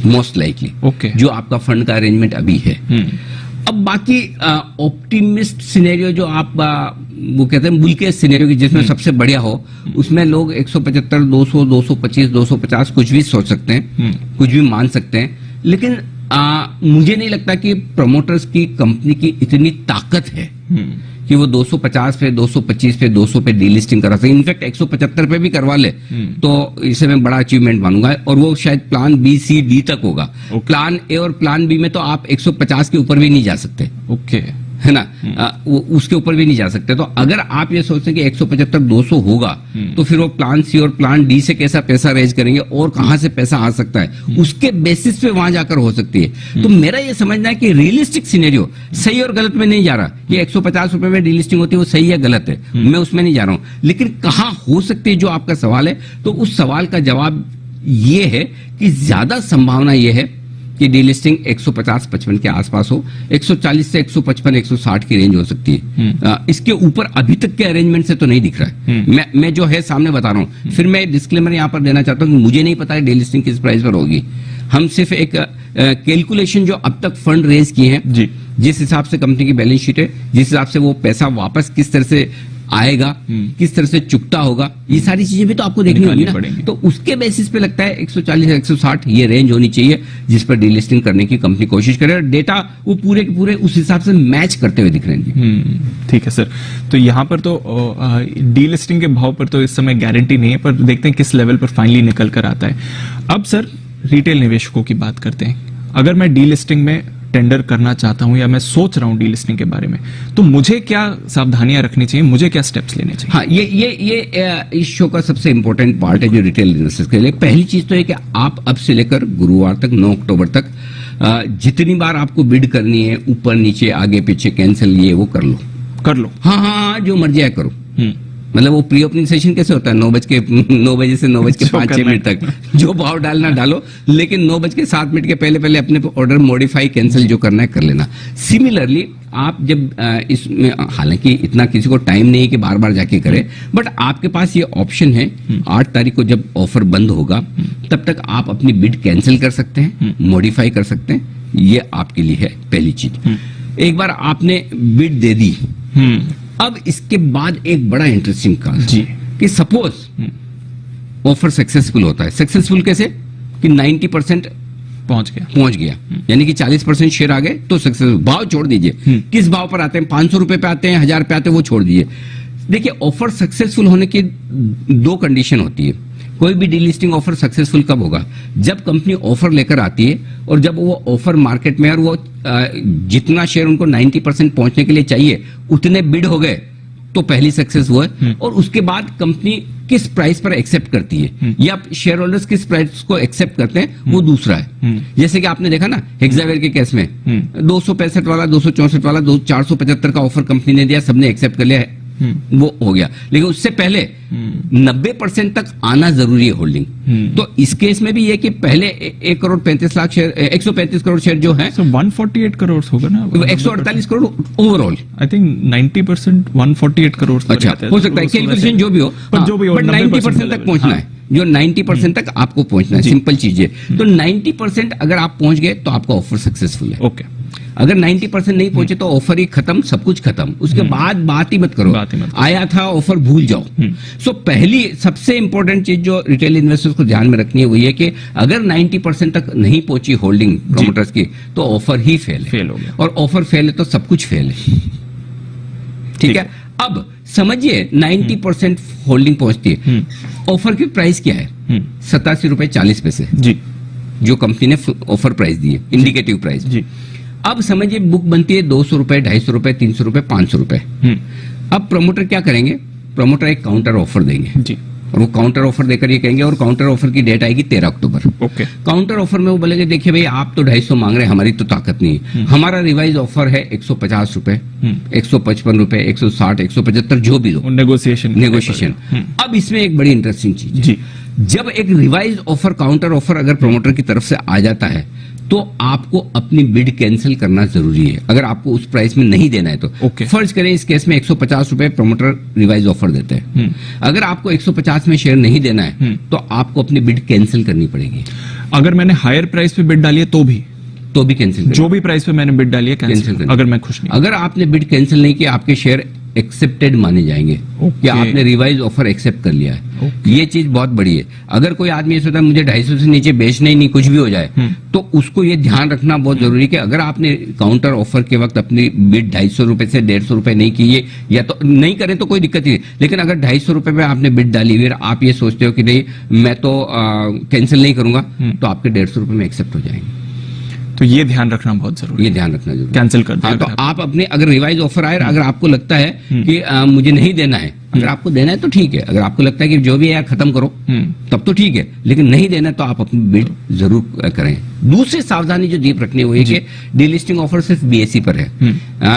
मोस्ट लाइकली। ओके, जो आपका फंड का अरेंजमेंट अभी है। अब बाकी ऑप्टिमिस्ट सिनेरियो जो आप वो कहते हैं बुल केस सिनेरियो की, जिसमें सबसे बढ़िया हो, उसमें लोग 175, 200, 225, 250 कुछ भी सोच सकते हैं, कुछ भी मान सकते हैं। लेकिन मुझे नहीं लगता कि प्रमोटर्स की कंपनी की इतनी ताकत है कि वो 250 पे, 225 पे, 200 पे डीलिस्टिंग करा सके। इनफैक्ट 175 पे भी करवा ले तो इसे मैं बड़ा अचीवमेंट मानूंगा। और वो शायद प्लान बी, सी, डी तक होगा। प्लान ए और प्लान बी में तो आप 150 के ऊपर भी नहीं जा सकते। ओके, है ना। वो उसके ऊपर भी नहीं जा सकते। तो अगर आप ये सोचते हैं कि 175-200 होगा, तो फिर वो प्लान सी और प्लान डी से कैसा पैसा रेज करेंगे और कहां से पैसा आ सकता है, उसके बेसिस पे वहां जाकर हो सकती है। तो मेरा ये समझना है कि रियलिस्टिक सिनेरियो, सही और गलत में नहीं जा रहा कि 150 रुपए में डीलिस्टिंग होती है वो सही है गलत है, मैं उसमें नहीं जा रहा हूं। लेकिन कहां हो सकती है, जो आपका सवाल है, तो उस सवाल का जवाब ये है कि ज्यादा संभावना ये है कि डीलिस्टिंग 150-55 के आसपास हो। 140 से 155, 160 की रेंज हो सकती है। इसके ऊपर अभी तक के अरेंजमेंट से तो नहीं दिख रहा है। मैं जो है सामने बता रहा हूं। फिर मैं डिस्क्लेमर यहां पर देना चाहता हूं कि मुझे नहीं पता है डीलिस्टिंग किस प्राइस पर होगी। हम सिर्फ एक कैलकुलेशन जो अब तक फंड रेज किए हैं, जिस हिसाब से कंपनी की बैलेंस शीट है, जिस हिसाब से वो पैसा वापस किस तरह से आएगा, किस तरह से चुकता होगा, ये सारी चीजें भी तो आपको देखनी होगी ना। तो उसके बेसिस पे लगता है 140 से 160 ये रेंज होनी चाहिए जिस पर डीलिस्टिंग करने की कंपनी कोशिश करे। और डेटा वो पूरे के पूरे उस हिसाब से मैच करते हुए दिख रहे हैं। ठीक है सर, तो यहाँ पर तो डीलिस्टिंग के भाव पर तो इस समय गारंटी नहीं है, पर देखते हैं किस लेवल पर फाइनली निकल कर आता है। अब सर रिटेल निवेशकों की बात करते हैं, अगर मैं डीलिस्टिंग में टेंडर करना चाहता हूं या मैं सोच रहा हूं डीलिस्टिंग के बारे में, तो मुझे क्या सावधानियां रखनी चाहिए, मुझे क्या स्टेप्स लेने चाहिए? हाँ, ये इस शो का सबसे इंपॉर्टेंट पार्ट है जो रिटेल इन्वेस्टर्स के लिए। पहली चीज तो है कि आप अब से लेकर गुरुवार तक 9 अक्टूबर तक जितनी बार आपको बिड करनी है, ऊपर नीचे आगे पीछे कैंसिल, ये वो कर लो। हाँ, जो मर्जी है करो। मतलब वो प्री ओपनिंग सेशन कैसे होता है, 9 बजे से 9:05 तक जो भाव डालना डालो, लेकिन 9:07 के पहले अपने ऑर्डर मॉडिफाई कैंसिल जो करना है कर लेना। सिमिलरली आप जब इसमें, हालांकि इतना किसी को टाइम नहीं है कि बार बार जाके करे, बट आपके पास ये ऑप्शन है, 8 तारीख को जब ऑफर बंद होगा तब तक आप अपनी बिड कैंसिल कर सकते हैं, मॉडिफाई कर सकते हैं। ये आपके लिए है पहली चीज। एक बार आपने बिड दे दी, अब इसके बाद एक बड़ा इंटरेस्टिंग काम जी कि सपोज ऑफर सक्सेसफुल होता है। सक्सेसफुल कैसे कि 90% पहुंच गया, यानी कि 40% शेयर आ गए तो सक्सेसफुल। भाव छोड़ दीजिए, किस भाव पर आते हैं, 500 रुपए पे आते हैं, 1000 पे आते हैं, वो छोड़ दीजिए। देखिए, ऑफर सक्सेसफुल होने की 2 कंडीशन होती है। कोई भी डीलिस्टिंग ऑफर सक्सेसफुल कब होगा, जब कंपनी ऑफर लेकर आती है और जब वो ऑफर मार्केट में, और वो जितना शेयर उनको 90% पहुंचने के लिए चाहिए उतने बिड हो गए, तो पहली सक्सेस वो है। और उसके बाद कंपनी किस प्राइस पर एक्सेप्ट करती है या शेयर होल्डर्स किस प्राइस को एक्सेप्ट करते हैं, वो दूसरा है। जैसे कि आपने देखा ना हेक्सावेयर के केस में 265 वाला, 264 वाला, 475 का ऑफर कंपनी ने दिया, सबने एक्सेप्ट कर लिया है, वो हो गया। लेकिन उससे पहले 90% तक आना जरूरी है होल्डिंग। तो इस केस में भी ये कि पहले 1,35,00,000 शेयर, 135 करोड़ शेयर जो है, 148 करोड़ होगा ना, 148 crore overall. I think 90% 148 crore. अच्छा, हो सकता है कैलकुलेशन जो भी हो, बट 90% तक पहुंचना है। जो 90% तक आपको पहुंचना है, सिंपल चीज है। तो 90% अगर आप पहुंच गए तो आपका ऑफर सक्सेसफुल है। ओके। अगर 90% नहीं पहुंचे तो ऑफर ही खत्म, सब कुछ खत्म। उसके बाद बात ही मत करो, आया था ऑफर भूल जाओ। सो पहली सबसे इंपॉर्टेंट चीज जो रिटेल इन्वेस्टर्स को ध्यान में रखनी है वो ये कि अगर 90% तक नहीं पहुंची होल्डिंग प्रोमोटर्स की तो ऑफर ही फेल हो गया। और ऑफर फेल है तो सब कुछ फेल है। ठीक है, अब समझिए 90% होल्डिंग पहुंचती है, ऑफर की प्राइस क्या है, 87.40 जी, जो कंपनी ने ऑफर प्राइस दी है, इंडिकेटिव प्राइस जी। अब समझिए बुक बनती है 200 रुपए, 250 रुपए, 300 रुपए, 500 रुपए। अब प्रमोटर क्या करेंगे, प्रमोटर एक काउंटर ऑफर देंगे जी, और वो काउंटर ऑफर देकर ये कहेंगे, और काउंटर ऑफर की डेट आएगी 13 अक्टूबर। ओके। काउंटर ऑफर में वो बोलेंगे देखिए भाई आप तो 250 मांग रहे हैं, हमारी तो ताकत नहीं है, हमारा रिवाइज ऑफर है 150 रुपए, 155 रुपए, 160, 175, जो भी हो, नेगोशिएशन। अब इसमें एक बड़ी इंटरेस्टिंग चीज जी, जब एक रिवाइज ऑफर, काउंटर ऑफर अगर प्रमोटर की तरफ से आ जाता है तो आपको अपनी बिड कैंसिल करना जरूरी है, अगर आपको उस प्राइस में नहीं देना है तो। फर्ज करें इस केस में 150 रुपए प्रमोटर रिवाइज ऑफर देते हैं, अगर आपको 150 में शेयर नहीं देना है तो आपको अपनी बिड कैंसिल करनी पड़ेगी। अगर मैंने हायर प्राइस पे बिड डाली है तो भी कैंसिल, जो भी प्राइस पे मैंने बिड डाली है कैंसिल, अगर मैं खुश नहीं। अगर आपने बिड कैंसिल नहीं किया आपके शेयर एक्सेप्टेड माने जाएंगे कि आपने रिवाइज ऑफर एक्सेप्ट कर लिया है। ये चीज बहुत बड़ी है। अगर कोई आदमी ऐसा होता है मुझे 250 से नीचे बेचना ही नहीं, कुछ भी हो जाए, तो उसको ये ध्यान रखना बहुत जरूरी है कि अगर आपने काउंटर ऑफर के वक्त अपनी बिड 250 रुपए से 150 रुपए नहीं की, ये या तो नहीं करें तो कोई दिक्कत नहीं, लेकिन अगर 250 रुपए में आपने बिड डाली हुई, आप ये सोचते हो कि नहीं मैं तो कैंसिल नहीं करूंगा, तो आपके 150 रुपए में एक्सेप्ट हो जाएंगे। तो ये ध्यान रखना बहुत जरूरी है, ये ध्यान रखना जरूरी, कैंसिल कर दिया। हाँ, तो आप अपने अगर रिवाइज ऑफर आए, अगर आपको लगता है कि मुझे नहीं देना है, अगर आपको देना है तो ठीक है, अगर आपको लगता है कि जो भी है यार खत्म करो तब तो ठीक है, लेकिन नहीं देना तो आप अपनी बिड जरूर करें। दूसरी सावधानी जो दीप रखनी है वो है कि डीलिस्टिंग ऑफर सिर्फ बीएसई पर है,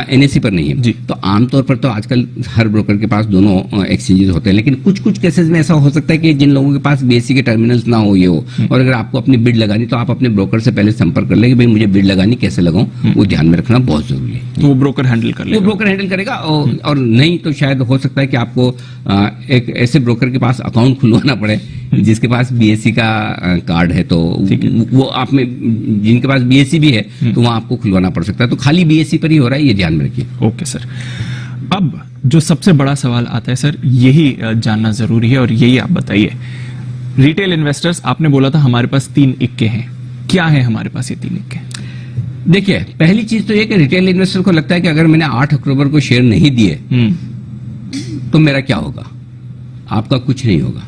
एनएसई पर नहीं है। तो आमतौर पर तो आजकल हर ब्रोकर के पास दोनों एक्सचेंजेस होते हैं, लेकिन कुछ कुछ केसेस में ऐसा हो सकता है कि जिन लोगों के पास बीएसई के टर्मिनल्स ना हो, ये हो, और अगर आपको अपनी बिड लगानी तो आप अपने ब्रोकर से पहले संपर्क कर ले कि भाई मुझे बिड लगानी, कैसे लगाऊं, वो ध्यान में रखना बहुत जरूरी है। तो वो ब्रोकर हैंडल कर लेगा, वो ब्रोकर हैंडल करेगा। और नहीं तो शायद हो सकता है कि आपको एक ऐसे ब्रोकर के पास अकाउंट खुलवाना पड़े जिसके पास बीएसई का कार्ड है, तो वो आप में जिनके पास बीएसई भी है तो वहां आपको खुलवाना पड़ सकता है। तो खाली बीएसई पर ही हो रहा है, ये ध्यान में रखिए। ओके सर, अब जो सबसे बड़ा सवाल आता है सर, यही जानना जरूरी है और यही आप बताइए। रिटेल इन्वेस्टर्स, आपने बोला था हमारे पास 3 इक्के हैं, क्या है हमारे पास ये 3 इक्के? देखिए, पहली चीज तो ये कि रिटेल इन्वेस्टर को लगता है कि अगर मैंने 8 अक्टूबर को शेयर नहीं दिए तो मेरा क्या होगा। आपका कुछ नहीं होगा,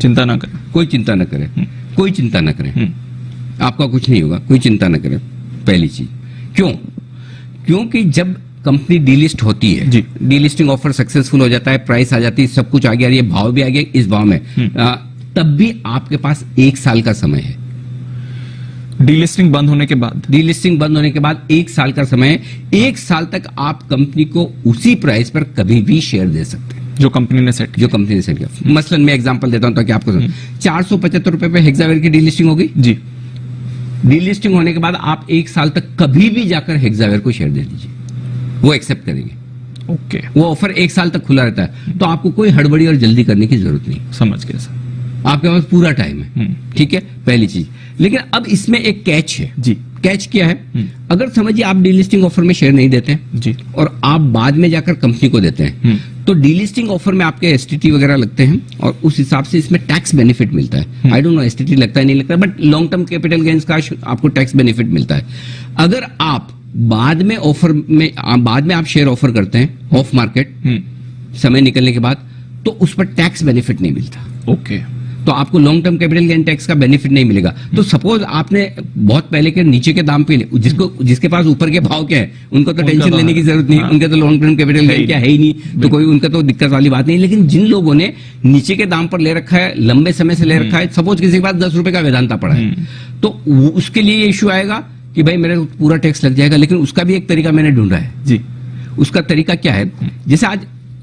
चिंता ना करें, कोई चिंता ना करें। कोई चिंता न करें, आपका कुछ नहीं होगा, कोई चिंता न करें। पहली चीज क्योंकि जब कंपनी डीलिस्ट होती है, डीलिस्टिंग ऑफर सक्सेसफुल हो जाता है, प्राइस आ जाती है, सब कुछ आ गया, ये भाव भी आ गया इस भाव में, तब भी आपके पास 1 साल का समय है। डीलिस्टिंग बंद होने के बाद 1 साल का समय है। 1 साल तक आप कंपनी को उसी प्राइस पर कभी भी शेयर दे सकते हैं जो कंपनी ने सेट किया। मसलन मैं एग्जांपल देता हूं ताकि आपको 475 रुपए पे हेक्सावेयर की डीलिस्टिंग होगी जी। डीलिस्टिंग होने के बाद आप 1 साल तक कभी भी जाकर हेक्सावेयर को शेयर दे दीजिए, वो एक्सेप्ट करेंगे। ओके, वो ऑफर 1 साल तक खुला रहता है, तो आपको कोई हड़बड़ी और जल्दी करने की जरूरत नहीं। समझ गया सर, आपके पास पूरा टाइम है, ठीक है, पहली चीज। लेकिन अब इसमें एक कैच है जी। कैच क्या है? अगर समझिए आप डीलिस्टिंग ऑफर में शेयर नहीं देते जी, और आप बाद में जाकर कंपनी को देते हैं, तो डीलिस्टिंग ऑफर में आपके एसटीटी वगैरह लगते हैं, और उस हिसाब से इसमें टैक्स बेनिफिट मिलता है। आई डोंट नो एसटीटी लगता है नहीं लगता, but long term capital gains का आपको टैक्स बेनिफिट मिलता है। अगर आप बाद में आप शेयर ऑफर करते हैं ऑफ मार्केट समय निकलने के बाद, तो उस पर टैक्स बेनिफिट नहीं मिलता। ओके, तो आपको long term capital gain tax का बेनिफिट नहीं मिलेगा। तो सपोज आपने बहुत पहले के नीचे के दाम पे जिसके पास ऊपर के भाव क्या है, उनको तो टेंशन लेने की जरूरत नहीं, उनके तो लॉन्ग टर्म कैपिटल गेन क्या है ही नहीं, तो कोई उनका तो दिक्कत वाली बात नहीं। लेकिन जिन लोगों ने नीचे के दाम पर ले रखा है, लंबे समय से ले रखा है, सपोज किसी के पास 10 रुपए का वेदांता पड़ा है, तो उसके लिए ये इश्यू आएगा कि भाई मेरे पूरा टैक्स लग जाएगा। लेकिन उसका भी एक तरीका मैंने ढूंढा है जी। उसका तरीका क्या है? जैसे आज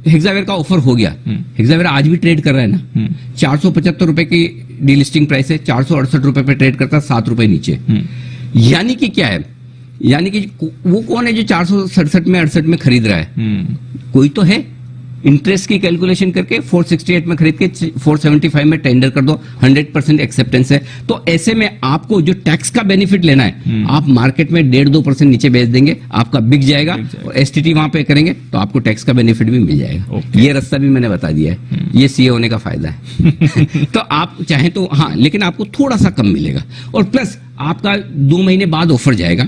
हेक्सावेयर का ऑफर हो गया, हेक्सावेयर आज भी ट्रेड कर रहा है ना, 475 रुपए की डीलिस्टिंग प्राइस है, 468 रुपए पे ट्रेड करता है, 7 रुपए नीचे। यानी कि क्या है? यानी कि वो कौन है जो 467 में 68 में खरीद रहा है? कोई तो है। इंटरेस्ट की कैलकुलेशन करके 468 में खरीद के 475 में टेंडर कर दो, 100% एक्सेप्टेंस है। तो ऐसे में आपको जो टैक्स का बेनिफिट लेना है, आप मार्केट में 1.5-2% नीचे बेच देंगे, आपका बिक जाएगा, और एसटीटी वहां पे करेंगे तो आपको टैक्स का बेनिफिट भी मिल जाएगा। ये रास्ता भी मैंने बता दिया है, ये सीए होने का फायदा है। तो आप चाहें तो हाँ, लेकिन आपको थोड़ा सा कम मिलेगा, और प्लस आपका 2 महीने बाद ऑफर जाएगा।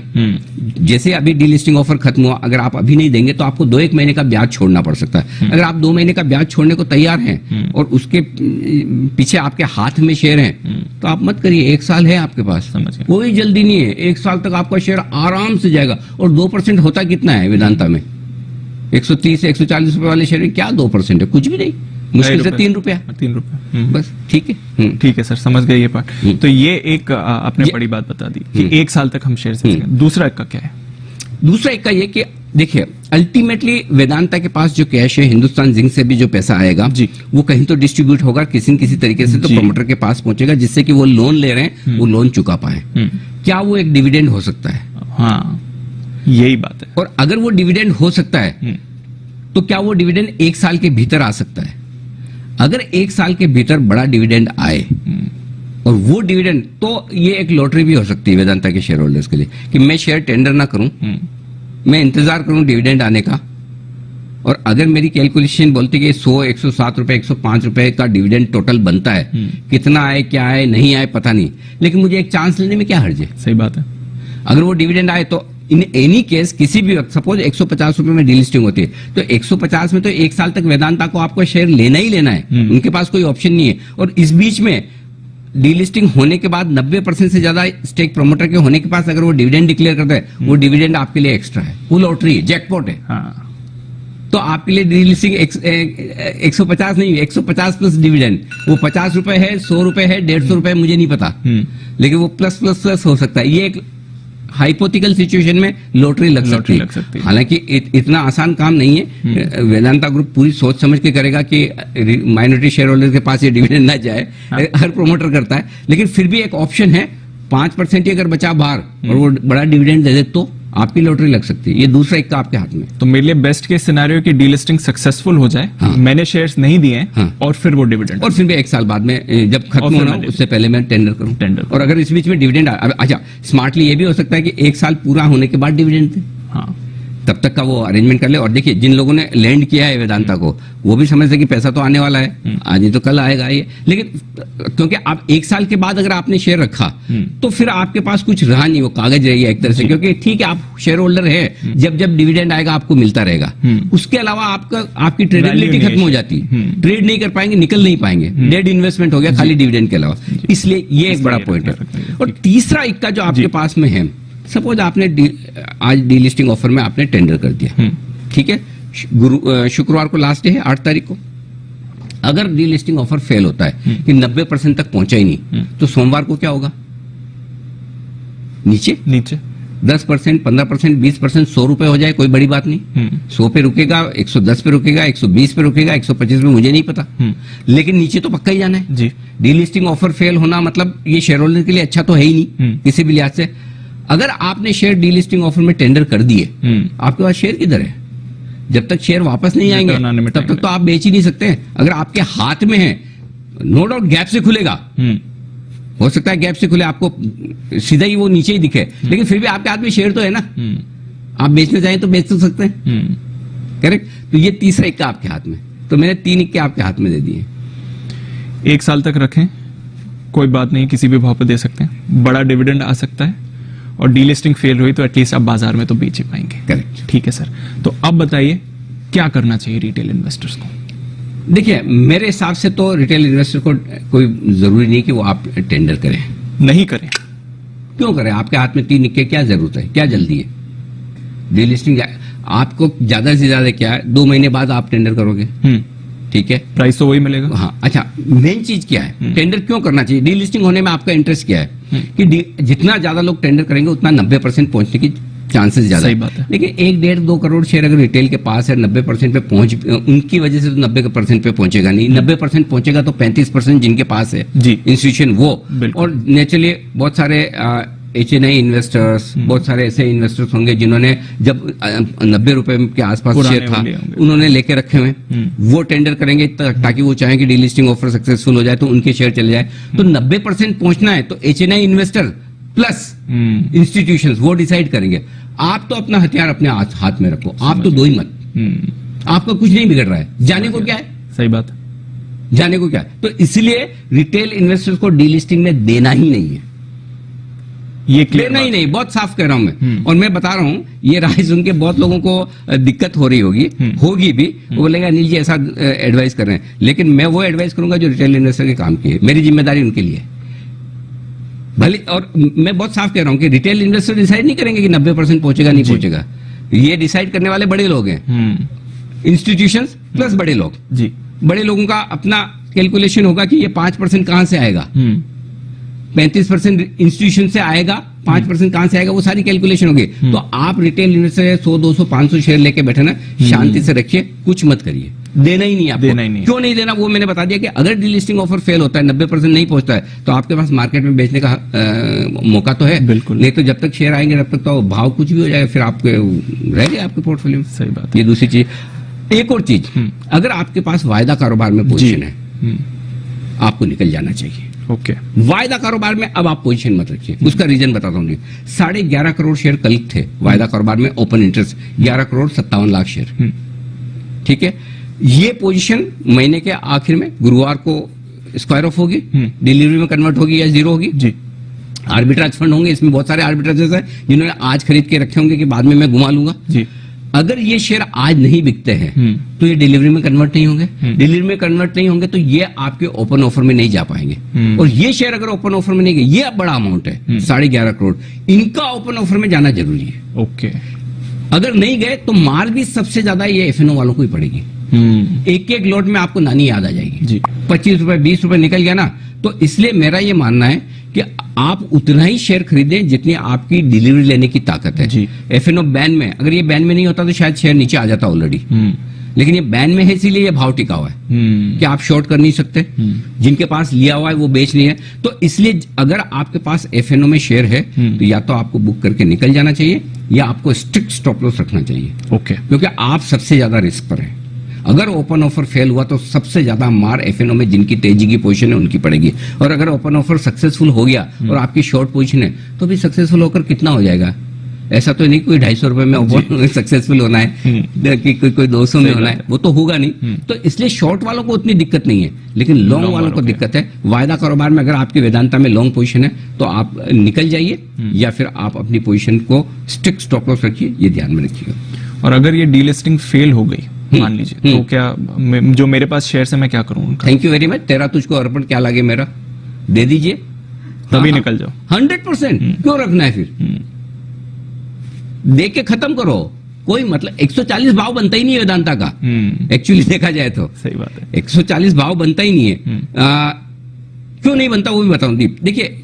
जैसे अभी डीलिस्टिंग ऑफर खत्म हुआ, अगर आप अभी नहीं देंगे तो आपको 2-1 महीने का ब्याज छोड़ना पड़ सकता है। अगर आप 2 महीने का ब्याज छोड़ने को तैयार हैं और उसके पीछे आपके हाथ में शेयर हैं, तो आप मत करिए। 1 साल है आपके पास, कोई जल्दी नहीं है। 1 साल तक आपका शेयर आराम से जाएगा। और 2% होता कितना है वेदांता में? 130 से 140 रुपए वाले शेयर में क्या 2% है? कुछ भी नहीं, मुश्किल से 3 रुपया बस। ठीक है, ठीक है सर, समझ गए ये पार्ट। तो ये एक आपने बड़ी बात बता दी कि 1 साल तक हम शेयर से। दूसरा एक का क्या है? दूसरा एक का ये कि देखिए, अल्टीमेटली वेदांता के पास जो कैश है, हिंदुस्तान जिंक से भी जो पैसा आएगा जी, वो कहीं तो डिस्ट्रीब्यूट होगा किसी न किसी तरीके से, तो प्रमोटर के पास पहुंचेगा, जिससे कि वो लोन ले रहे हैं वो लोन चुका पाए। क्या वो एक डिविडेंड हो सकता है? हाँ, यही बात है। और अगर वो डिविडेंड हो सकता है, तो क्या वो डिविडेंड 1 साल के भीतर आ सकता है? अगर 1 साल के भीतर बड़ा डिविडेंड आए, और वो डिविडेंड, तो ये एक लॉटरी भी हो सकती है वेदांता के शेयर होल्डर्स के लिए, कि मैं शेयर टेंडर ना करूं, मैं इंतजार करूं डिविडेंड आने का, और अगर मेरी कैलकुलेशन बोलती है कि 100, 107 रुपए, 105 रुपए का डिविडेंड टोटल बनता है, कितना आए, क्या आए, नहीं आए पता नहीं, लेकिन मुझे एक चांस लेने में क्या हर्ज है? सही बात है। अगर वो डिविडेंड आए तो इन एनी केस किसी भी वक्त, सपोज 150 रुपए में डीलिस्टिंग होती है, तो 150 में तो 1 साल तक वेदांता को आपको शेयर लेना ही लेना है, उनके पास कोई ऑप्शन नहीं है। और इस बीच में डीलिस्टिंग होने के बाद 90% से ज्यादा स्टेक प्रमोटर के होने के पास अगर वो डिविडेंड डिक्लेयर करता है, वो डिविडेंड आपके लिए एक्स्ट्रा है, वो लॉटरी है, जैकपॉट है। हाँ। तो आपके लिए डीलिस्टिंग 150 नहीं, 150 प्लस डिविडेंड, वो 50 रुपए है, 100 रुपए है, 150 रुपए, मुझे नहीं पता, लेकिन वो प्लस प्लस प्लस हो सकता है। ये एक हाइपोथिकल सिचुएशन में लॉटरी लग सकती है। हालांकि इतना आसान काम नहीं है। वेदांता ग्रुप पूरी सोच समझ के करेगा कि माइनॉरिटी शेयर होल्डर के पास ये डिविडेंड ना जाए। हर प्रोमोटर करता है, लेकिन फिर भी एक ऑप्शन है, 5% ही अगर बचा बाहर और वो बड़ा डिविडेंड दे दे तो आपकी लॉटरी लग सकती है। ये दूसरा एक का आपके हाथ में। तो मेरे लिए बेस्ट केस सिनेरियो की डीलिस्टिंग सक्सेसफुल हो जाए, हाँ। मैंने शेयर्स नहीं दिए, हाँ। और फिर वो डिविडेंड, और फिर भी 1 साल बाद में जब खत्म होना उससे पहले मैं टेंडर करूं। और अगर इस बीच में डिविडेंड अच्छा, स्मार्टली ये भी हो सकता है कि 1 साल पूरा होने के बाद डिविडेंड दे। हाँ, तब तक का वो अरेंजमेंट कर ले। और देखिए जिन लोगों ने लैंड किया है वेदांता को, वो भी समझते कि पैसा तो आने वाला है, आज नहीं तो कल आएगा ये। लेकिन क्योंकि आप 1 साल के बाद अगर आपने शेयर रखा तो फिर आपके पास कुछ रहा नहीं, वो कागज रह गया एक तरह से, क्योंकि ठीक है आप शेयर होल्डर है, जब जब डिविडेंड आएगा आपको मिलता रहेगा, उसके अलावा आपकी ट्रेडेबिलिटी खत्म हो जाती है, ट्रेड नहीं कर पाएंगे, निकल नहीं पाएंगे, डेड इन्वेस्टमेंट हो गया खाली डिविडेंड के अलावा। इसलिए ये एक बड़ा पॉइंट है। और तीसरा इक्का जो आपके पास में है, सपोज आपने आज डीलिस्टिंग ऑफर में आपने टेंडर कर दिया, ठीक है, शुक्रवार को लास्ट डे है 8 तारीख को। अगर डीलिस्टिंग ऑफर फेल होता है कि 90% तक पहुंचा ही नहीं, तो सोमवार को क्या होगा? नीचे 10%, 15%, 20%, 100 रुपए हो जाए, कोई बड़ी बात नहीं। 100 पे रुकेगा, 110 पे रुकेगा, 120 पे रुकेगा, 125 पे, मुझे नहीं पता, लेकिन नीचे तो पक्का ही जाना है जी। डीलिस्टिंग ऑफर फेल होना मतलब ये शेयर होल्डर के लिए अच्छा तो है ही नहीं किसी भी लिहाज से। अगर आपने शेयर डीलिस्टिंग ऑफर में टेंडर कर दिए, आपके पास शेयर किधर है? जब तक शेयर वापस नहीं आएंगे तब तक तो आप बेच ही नहीं सकते। अगर आपके हाथ में है, नो डाउट गैप से खुलेगा, हो सकता है गैप से खुले, आपको सीधा ही वो नीचे ही दिखे, लेकिन फिर भी आपके हाथ में शेयर तो है ना, आप बेचना चाहें तो बेच तो सकते हैं, करेक्ट। तो ये तीसरा इक्का आपके हाथ में, तो मैंने 3 इक्के आपके हाथ में दे दिए। 1 साल तक रखें, कोई बात नहीं, किसी भी भाव पे दे सकते हैं, बड़ा डिविडेंड आ सकता है, और डीलिस्टिंग फेल हुई तो एटलीस्ट आप बाजार में तो बेच ही पाएंगे। करेक्ट, ठीक है सर। तो अब बताइए क्या करना चाहिए रिटेल इन्वेस्टर्स को? देखिए मेरे हिसाब से तो रिटेल इन्वेस्टर को कोई जरूरी नहीं कि वो आप टेंडर करें, नहीं करें। क्यों करें? आपके हाथ में 3 इक्के, क्या जरूरत है, क्या जल्दी है? डीलिस्टिंग आपको ज्यादा से ज्यादा क्या है, 2 महीने बाद आप टेंडर करोगे, ठीक है, प्राइस तो वही मिलेगा। हाँ, अच्छा, मेन चीज क्या है, टेंडर क्यों करना चाहिए? डीलिस्टिंग होने में आपका इंटरेस्ट क्या है कि जितना ज्यादा लोग टेंडर करेंगे उतना 90% पहुंचने की चांसेस ज्यादा है। लेकिन 1-1.5-2 करोड़ शेयर अगर रिटेल के पास है, 90% पे पहुंच, उनकी वजह से तो 90% पे पहुंचेगा नहीं। 90% पहुंचेगा तो 35% जिनके पास है इंस्टीट्यूशन, वो, और नेचुरली बहुत सारे HNI इन्वेस्टर्स, बहुत सारे ऐसे इन्वेस्टर्स होंगे जिन्होंने जब 90 रुपए के आसपास शेयर था उन्होंने लेके रखे हुए, वो टेंडर करेंगे ताकि वो चाहें कि डीलिस्टिंग ऑफर सक्सेसफुल हो जाए तो उनके शेयर चले जाए। तो 90% पहुंचना है तो HNI इन्वेस्टर प्लस इंस्टीट्यूशंस वो डिसाइड करेंगे। आप तो अपना हथियार अपने हाथ में रखो, आप तो दो ही मत, आपका कुछ नहीं बिगड़ रहा है, जाने को क्या है? सही बात, जाने को क्या है? तो इसलिए रिटेल इन्वेस्टर्स को डीलिस्टिंग में देना ही नहीं है, ये देना ही नहीं, बहुत साफ कह रहा हूं मैं। और मैं बता रहा हूं, ये राय सुन के बहुत लोगों को दिक्कत हो रही होगी भी, वो बोलेगा अनिल जी ऐसा एडवाइस कर रहे हैं, लेकिन मैं वो एडवाइस करूंगा जो रिटेल इन्वेस्टर के काम की है, मेरी जिम्मेदारी उनके लिए भले। और मैं बहुत साफ कह रहा हूं कि रिटेल इन्वेस्टर डिसाइड नहीं करेंगे कि 90% पहुंचेगा नहीं पहुंचेगा, ये डिसाइड करने वाले बड़े लोग हैं, इंस्टीट्यूशंस प्लस बड़े लोग जी। बड़े लोगों का अपना कैलकुलेशन होगा कि ये 5% कहां से आएगा, 35% इंस्टीट्यूशन से आएगा, 5% कहां से आएगा, वो सारी कैलकुलेशन होगी। तो आप रिटेल इन्वेस्टर 100, 200, 500 शेयर लेके बैठे ना, शांति से रखिए, कुछ मत करिए, देना ही नहीं आपको। देना ही नहीं। क्यों नहीं देना वो मैंने बता दिया कि अगर डीलिस्टिंग ऑफर फेल होता है, 90% नहीं पहुंचता है, तो आपके पास मार्केट में बेचने का मौका तो है, बिल्कुल नहीं। तो जब तक शेयर आएंगे तब तक तो भाव कुछ भी हो जाएगा, फिर आपके रह गए आपके पोर्टफोलियो में। सही बात। ये दूसरी चीज। एक और चीज, अगर आपके पास वायदा कारोबार में पोजीशन है, आपको निकल जाना चाहिए। ओके। वायदा कारोबार में अब आप पोजीशन मत रखिए, उसका रीजन बताता हूँ। 11.5 करोड़ शेयर कल थे वायदा कारोबार में, open interest 11 crore 57 lakh share, ठीक है। ये पोजीशन महीने के आखिर में गुरुवार को स्क्वायर ऑफ होगी, डिलीवरी में कन्वर्ट होगी या जीरो होगी जी। आर्बिट्राज फंड होंगे, इसमें बहुत सारे आर्बिट्राजेस हैं जिन्होंने आज खरीद के रखे होंगे कि बाद में मैं घुमा लूंगा जी। अगर ये शेयर आज नहीं बिकते हैं तो ये डिलीवरी में कन्वर्ट नहीं होंगे, डिलीवरी में कन्वर्ट नहीं होंगे तो ये आपके ओपन ऑफर में नहीं जा पाएंगे। और ये शेयर अगर ओपन ऑफर में नहीं गए, ये बड़ा अमाउंट है 11.5 करोड़, इनका ओपन ऑफर में जाना जरूरी है। ओके। अगर नहीं गए तो मार भी सबसे ज्यादा ये एफएनओ वालों को ही पड़ेगी। एक लॉट में आपको नानी याद आ जाएगी जी। 25 रुपए 20 रुपए निकल गया ना, तो इसलिए मेरा ये मानना है कि आप उतना ही शेयर खरीदें जितनी आपकी डिलीवरी लेने की ताकत है जी। एफएनओ बैन में, अगर ये बैन में नहीं होता तो शायद शेयर नीचे आ जाता ऑलरेडी, लेकिन ये बैन में है इसीलिए ये भाव टिका हुआ है कि आप शॉर्ट कर नहीं सकते, जिनके पास लिया हुआ है वो बेच नहीं है। तो इसलिए अगर आपके पास एफएनओ में शेयर है तो या तो आपको बुक करके निकल जाना चाहिए या आपको स्ट्रिक्ट स्टॉप लॉस रखना चाहिए। ओके। क्योंकि आप सबसे ज्यादा रिस्क पर हैं। अगर ओपन ऑफर फेल हुआ तो सबसे ज्यादा मार एफएनओ में जिनकी तेजी की पोजीशन है उनकी पड़ेगी, और अगर ओपन ऑफर सक्सेसफुल हो गया और आपकी शॉर्ट पोजीशन है तो भी सक्सेसफुल होकर कितना हो जाएगा, ऐसा तो नहीं कोई 250 रुपए में सक्सेसफुल होना है कि कोई 200 में होना है, वो तो होगा नहीं। तो इसलिए शॉर्ट वालों को उतनी दिक्कत नहीं है, लेकिन लॉन्ग वालों को दिक्कत है। वायदा कारोबार में अगर आपकी वेदांता में लॉन्ग पोजीशन है तो आप निकल जाइए, या फिर आप अपनी पोजीशन को स्ट्रिक्ट स्टॉप लॉस रखिए, ये ध्यान में रखिएगा। और अगर ये डीलिस्टिंग फेल हो गई मान लीजिए, तो क्या जो मेरे पास शेयर है मैं क्या करूं उनका? Thank you very much. तेरा तुझको अर्पण क्या लगे मेरा, दे दीजिए, तभी निकल जाओ। 100%। क्यों रखना है फिर, दे के खत्म करो। कोई मतलब 140 भाव बनता ही नहीं है वेदांता का, एक्चुअली देखा जाए तो। सही बात है, 140 भाव बनता ही नहीं है। क्यों नहीं बनता वो भी बताऊं दीप। देखिए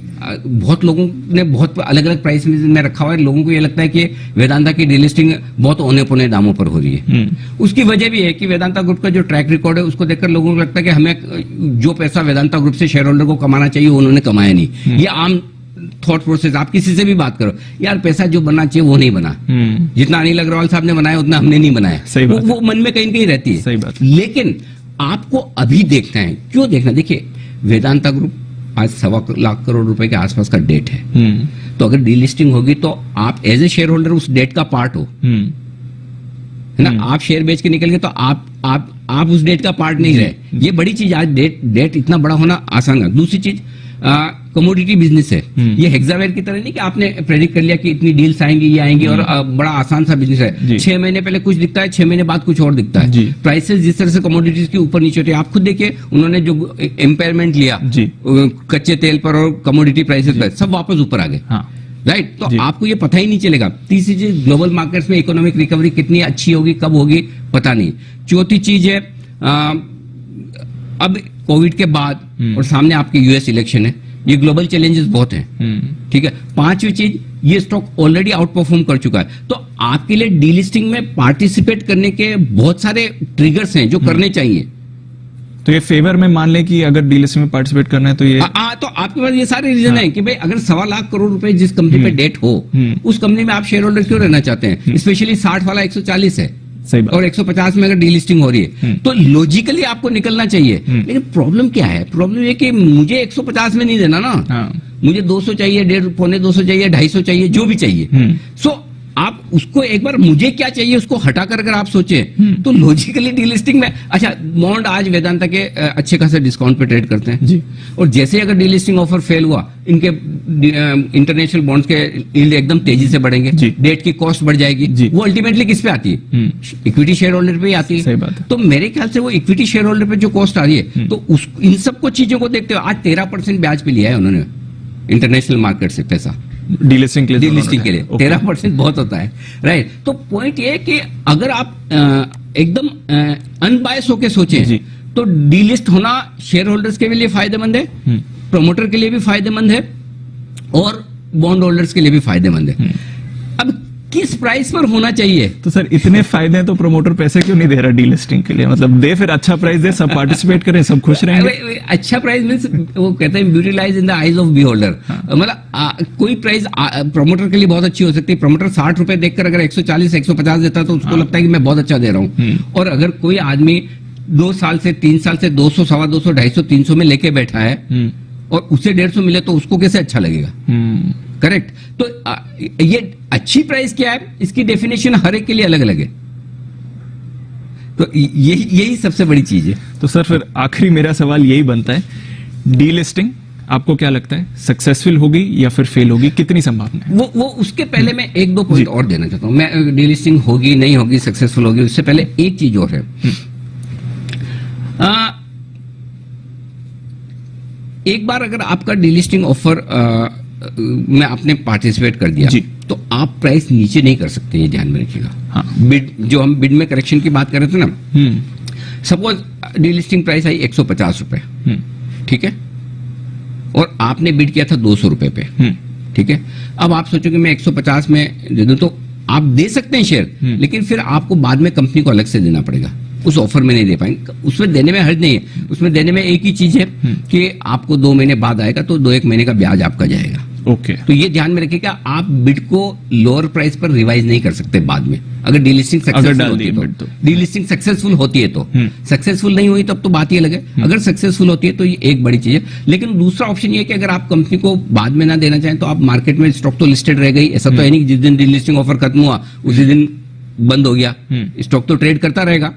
बहुत लोगों ने बहुत अलग अलग प्राइस में रखा हुआ है, लोगों को ये लगता है कि वेदांता की डीलिस्टिंग बहुत औने पौने दामों पर हो रही है। उसकी वजह भी है कि वेदांता ग्रुप का जो ट्रैक रिकॉर्ड है उसको देखकर लोगों को लगता है कि हमें जो पैसा वेदांता ग्रुप से शेयर होल्डर को कमाना चाहिए उन्होंने कमाया नहीं। ये आम थॉट प्रोसेस, आप किसी से भी बात करो, यार पैसा जो बनना चाहिए वो नहीं बना, जितना अनिल अग्रवाल साहब ने बनाया उतना हमने नहीं बनाया। वो मन में कहीं न कहीं रहती है। सही बात। लेकिन आपको अभी देखना है। क्यों देखना? देखिए वेदांता ग्रुप आज 1.25 लाख करोड़ रुपए के आसपास का डेट है, तो अगर डीलिस्टिंग होगी तो आप एज ए शेयर होल्डर उस डेट का पार्ट हो, है ना। आप शेयर बेच के निकल गए तो आप उस डेट का पार्ट नहीं रहे। ये बड़ी चीज, आज डेट इतना बड़ा होना आसान है। दूसरी चीज कमोडिटी बिजनेस है, ये हेक्सावेयर की तरह नहीं कि आपने प्रेडिक्ट कर लिया कि इतनी डील्स आएंगी ये आएंगी, और बड़ा आसान सा बिजनेस है। 6 महीने पहले कुछ दिखता है, 6 महीने बाद कुछ और दिखता है। प्राइसेस जिस तरह से कमोडिटीज की ऊपर नीचे होती है, आप खुद देखिए उन्होंने जो एम्पायरमेंट लिया कच्चे तेल पर और कमोडिटी प्राइसेस पर, सब वापस ऊपर आ गए। राइट, तो आपको ये पता ही नहीं चलेगा। तीसरी चीज, ग्लोबल मार्केट्स में इकोनॉमिक रिकवरी कितनी अच्छी होगी, कब होगी, पता नहीं। चौथी चीज है अब कोविड के बाद और सामने आपके यूएस इलेक्शन है, ये ग्लोबल चैलेंजेस बहुत हैं। ठीक है। पांचवी चीज, ये स्टॉक ऑलरेडी आउट परफॉर्म कर चुका है, तो आपके लिए डीलिस्टिंग में पार्टिसिपेट करने के बहुत सारे ट्रिगर्स हैं जो करने चाहिए। तो ये फेवर में मान ले कि अगर डीलिस्टिंग में पार्टिसिपेट करना है तो ये तो आपके पास ये सारे रीजन है कि भाई अगर 1.25 लाख करोड़ रुपए जिस कंपनी पे डेट हो, उस कंपनी में आप शेयर होल्डर क्यों रहना चाहते हैं? स्पेशली 60 वाला 140 है, सही बात। और 150 में अगर डीलिस्टिंग हो रही है तो लॉजिकली आपको निकलना चाहिए। लेकिन प्रॉब्लम क्या है? प्रॉब्लम ये कि मुझे 150 में नहीं देना ना, मुझे 200 चाहिए, 1.5 पौने 200 चाहिए, 250 चाहिए, जो भी चाहिए। सो आप उसको एक बार मुझे क्या चाहिए उसको हटाकर अगर आप सोचे तो लॉजिकली डीलिस्टिंग में, अच्छा बॉन्ड आज वेदांता के अच्छे खासे डिस्काउंट पे ट्रेड करते हैं जी, और जैसे ही अगर डीलिस्टिंग ऑफर फेल हुआ, इनके इंटरनेशनल बॉन्ड्स के यील्ड एकदम तेजी से बढ़ेंगे, डेट की कॉस्ट बढ़ जाएगी। वो अल्टीमेटली किस पे आती है? इक्विटी शेयर होल्डर पे ही आती है। सही बात है। तो मेरे ख्याल से वो इक्विटी शेयर होल्डर पे जो कॉस्ट आ रही है, तो इन सबको चीजों को देखते हुए आज 13% ब्याज पे लिया है उन्होंने इंटरनेशनल मार्केट से पैसा डीलिस्टिंग के लिए। 13% बहुत होता है, राइट। तो पॉइंट ये है कि अगर आप एकदम अनबायस होके सोचें तो डीलिस्ट होना शेयर होल्डर्स के लिए फायदेमंद है, प्रमोटर के लिए भी फायदेमंद है, और बॉन्ड होल्डर्स के लिए भी फायदेमंद है। अब किस प्राइस पर होना चाहिए? तो सर इतने फायदे हैं तो प्रमोटर पैसे क्यों नहीं दे रहा डीलिस्टिंग के लिए? मतलब दे, फिर अच्छा प्राइस दे, सब पार्टिसिपेट करें, सब खुश रहेंगे। अच्छा प्राइस मींस वो कहते हैं beauty lies in the eyes of beholder. मतलब कोई प्राइस प्रमोटर के लिए बहुत अच्छी हो सकती है। प्रमोटर 60 रुपए देखकर अगर 140 150 देता तो उसको लगता है कि मैं बहुत अच्छा दे रहा हूँ। और अगर कोई आदमी 2 साल से 3 साल से 200 सवा 200 250 300 में लेके बैठा है और उसे 150 मिले तो उसको कैसे अच्छा लगेगा? करेक्ट। तो ये अच्छी प्राइस क्या है, इसकी डेफिनेशन हर एक के लिए अलग अलग है। तो यही सबसे बड़ी चीज है। तो सर फिर आखिरी मेरा सवाल यही बनता है, डीलिस्टिंग आपको क्या लगता है सक्सेसफुल होगी या फिर फेल होगी? कितनी संभावना है? वो उसके पहले मैं 1-2 पॉइंट और देना चाहता हूं। मैं डीलिस्टिंग होगी नहीं होगी, सक्सेसफुल होगी, उससे पहले एक चीज और है। एक बार अगर आपका डीलिस्टिंग ऑफर में आपने पार्टिसिपेट कर दिया तो आप प्राइस नीचे नहीं कर सकते, ये ध्यान में रखिएगा। हाँ। बिड, जो हम बिड में करेक्शन की बात कर रहे थे ना, सपोज डीलिस्टिंग प्राइस आई 150 रुपए, ठीक है, और आपने बिड किया था 200 रुपए पे, ठीक है। अब आप सोचो कि मैं 150 में दे दूं, तो आप दे सकते हैं शेयर, लेकिन फिर आपको बाद में कंपनी को अलग से देना पड़ेगा, उस ऑफर में नहीं दे पाएंगे। उसमें देने में हर्ज नहीं है, उसमें देने में एक ही चीज है कि आपको 2 महीने बाद आएगा तो 2-1 महीने का ब्याज आपका जाएगा, ओके। तो ये ध्यान में रखिएगा, आप बिड को लोअर प्राइस पर रिवाइज नहीं कर सकते बाद में, अगर डीलिस्टिंग सक्सेसफुल होती है तो। डीलिस्टिंग सक्सेसफुल होती है तो, सक्सेसफुल नहीं हुई तब तो बात ये लगे, अगर सक्सेसफुल होती है तो ये एक बड़ी चीज है। लेकिन दूसरा ऑप्शन ये है कि अगर आप कंपनी को बाद में ना देना चाहें तो आप मार्केट में स्टॉक तो लिस्टेड रह गई, ऐसा तो है नहीं जिस दिन डीलिस्टिंग ऑफर खत्म हुआ उसी दिन बंद हो गया, स्टॉक तो ट्रेड करता रहेगा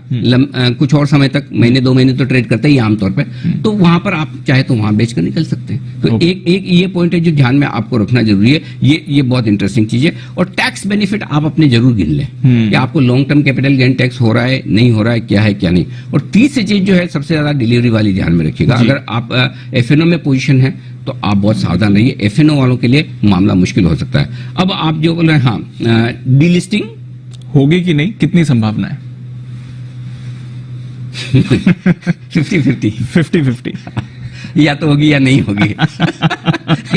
कुछ और समय तक, महीने 2 महीने तो ट्रेड करता ही आमतौर पे, तो वहां पर आप चाहे तो वहां बेचकर निकल सकते हैं। तो एक ये पॉइंट है जो ध्यान में आपको रखना जरूरी है, ये बहुत इंटरेस्टिंग चीज है। और टैक्स बेनिफिट आप अपने जरूर गिन लें कि आपको long term capital gain tax हो रहा है नहीं हो रहा है, क्या है क्या नहीं। और तीसरी चीज जो है सबसे ज्यादा डिलीवरी वाली ध्यान में रखिएगा, अगर आप एफएनओ में पोजीशन है तो आप बहुत सावधान रहिए, एफएनओ वालों के लिए मामला मुश्किल हो सकता है। अब आप जो बोल रहे हैं, हाँ डीलिस्टिंग होगी कि नहीं, कितनी संभावना है? 50-50 50-50 या तो होगी या नहीं होगी।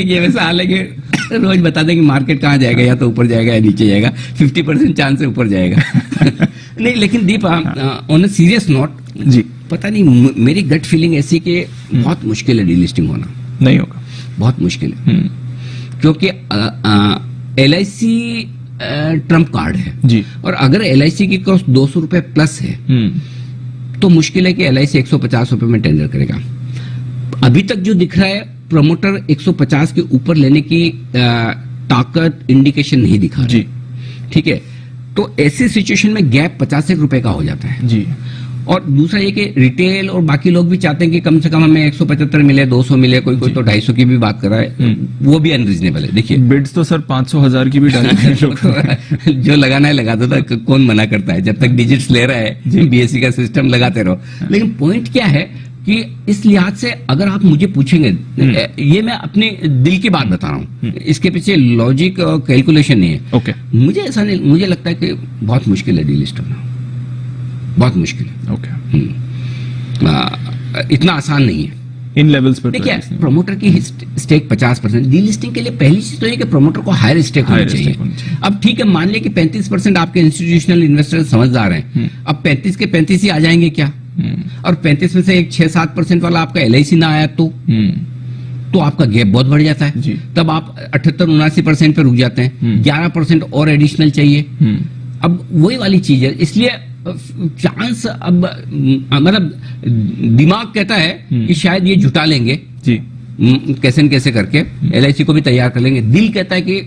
ये वैसा हाल है कि रोज बता दें कि मार्केट कहाँ जाएगा, या तो ऊपर जाएगा या नीचे जाएगा, 50% चांस है ऊपर जाएगा। नहीं लेकिन दीप ऑन अ सीरियस नोट जी, पता नहीं मेरी गट फीलिंग ऐसी कि बहुत मुश्किल है डीलिस्टिंग होना, नहीं होगा, बहुत मुश्किल है। क्योंकि LIC ट्रम्प कार्ड है जी, और अगर LIC की कॉस्ट 200 रुपए प्लस है तो मुश्किल है कि LIC 150 रुपए में टेंडर करेगा। अभी तक जो दिख रहा है प्रमोटर 150 के ऊपर लेने की ताकत इंडिकेशन नहीं दिखा रहा है, ठीक है। तो ऐसी सिचुएशन में गैप 50 रुपए का हो जाता है जी। और दूसरा ये कि रिटेल और बाकी लोग भी चाहते हैं कि कम से कम हमें 175 मिले, 200 मिले, कोई तो 250 की भी बात कर रहा है, वो भी अनरीजनेबल है। देखिए बिड्स तो सर 500,000 की भी डाली हैं लोग। जो लगाना है लगा दो, कौन मना करता है, जब तक डिजिट्स ले रहा है BSE का सिस्टम लगाते रहो। लेकिन पॉइंट क्या है कि इस लिहाज से अगर आप मुझे पूछेंगे, ये मैं अपने दिल की बात बता रहा हूँ, इसके पीछे लॉजिक और कैलकुलेशन नहीं है। ओके। मुझे ऐसा नहीं, मुझे लगता है कि बहुत मुश्किल है डीलिस्ट होना, बहुत मुश्किल है। ओके। इतना आसान नहीं है इन लेवल्स पर। देखिए प्रमोटर की स्टेक 50%, डीलिस्टिंग के लिए पहली चीज तो ये कि प्रमोटर को हायर स्टेक होनी चाहिए। अब ठीक है, मान लिया कि 35% आपके इंस्टीट्यूशनल इन्वेस्टर समझदार हैं, अब 35 के 35 ही आ जाएंगे क्या? और 35 में से एक 6-7% वाला आपका LIC ना आया तो आपका गैप बहुत बढ़ जाता है जी। तब आप 78-79% पे रुक जाते हैं, 11% और एडिशनल चाहिए। अब वही वाली चीज है, इसलिए चांस अब मतलब दिमाग कहता है कि शायद ये जुटा लेंगे जी, कैसे न कैसे करके LIC को भी तैयार कर लेंगे। दिल कहता है कि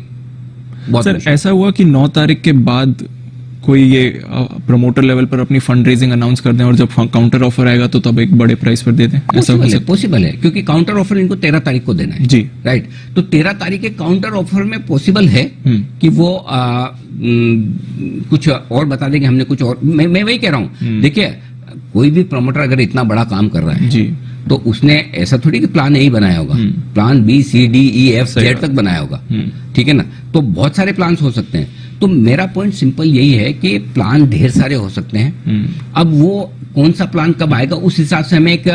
बहुत सर ऐसा हुआ कि 9 तारीख के बाद कोई ये प्रमोटर लेवल पर अपनी फंड रेजिंग अनाउंस कर दें और जब काउंटर ऑफर आएगा तो तब एक बड़े प्राइस पर दे दें, ऐसा हो सकता है? पॉसिबल है, क्योंकि काउंटर ऑफर इनको 13 तारीख को देना है जी, राइट। तो 13 तारीख के काउंटर ऑफर में पॉसिबल है कि वो कुछ और बता देंगे, हमने कुछ और, मैं वही कह रहा हूँ। देखिए कोई भी प्रमोटर अगर इतना बड़ा काम कर रहा है जी, तो उसने ऐसा थोड़ी कि प्लान A ही बनाया होगा, plan B C D E F Z तक बनाया होगा, ठीक है ना। तो बहुत सारे प्लान हो सकते हैं। तो मेरा पॉइंट सिंपल यही है कि प्लान ढेर सारे हो सकते हैं। अब वो कौन सा प्लान कब आएगा उस हिसाब से हमें एक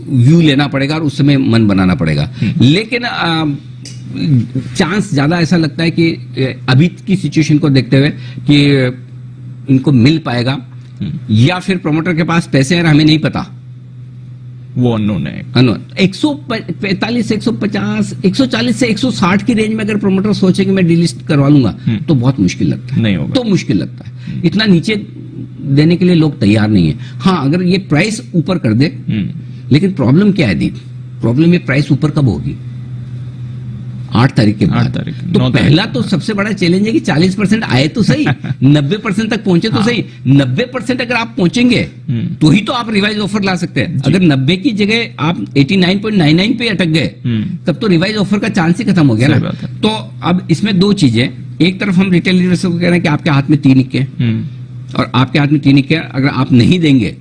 व्यू लेना पड़ेगा और उस समय मन बनाना पड़ेगा। लेकिन चांस ज्यादा ऐसा लगता है कि अभी की सिचुएशन को देखते हुए कि इनको मिल पाएगा, या फिर प्रमोटर के पास पैसे हैं हमें नहीं पता, वो अननोन है। 145 150 140 से 160 की रेंज में अगर प्रमोटर सोचे कि मैं डीलिस्ट करवा लूंगा तो बहुत मुश्किल लगता है, नहीं होगा, तो मुश्किल लगता है। इतना नीचे देने के लिए लोग तैयार नहीं है। हाँ अगर ये प्राइस ऊपर कर दे, लेकिन प्रॉब्लम क्या है दीप, प्रॉब्लम ये प्राइस ऊपर कब होगी? 8 तारीख के बाद। तो पहला तो सबसे बड़ा चैलेंज है कि 40% आए तो सही, 90% तक पहुंचे तो सही। 90% अगर आप पहुंचेंगे तो ही तो आप रिवाइज ऑफर ला सकते हैं। अगर 90 की जगह आप 89.99 पे अटक गए तब तो रिवाइज ऑफर का चांस ही खत्म हो गया ना। तो अब इसमें दो चीजें, एक तरफ हम रिटेल इन्वेस्टर को कह रहे हैं कि आपके हाथ में 3 इक्के और आपके हाथ में 3 इक्के, अगर आप नहीं देंगे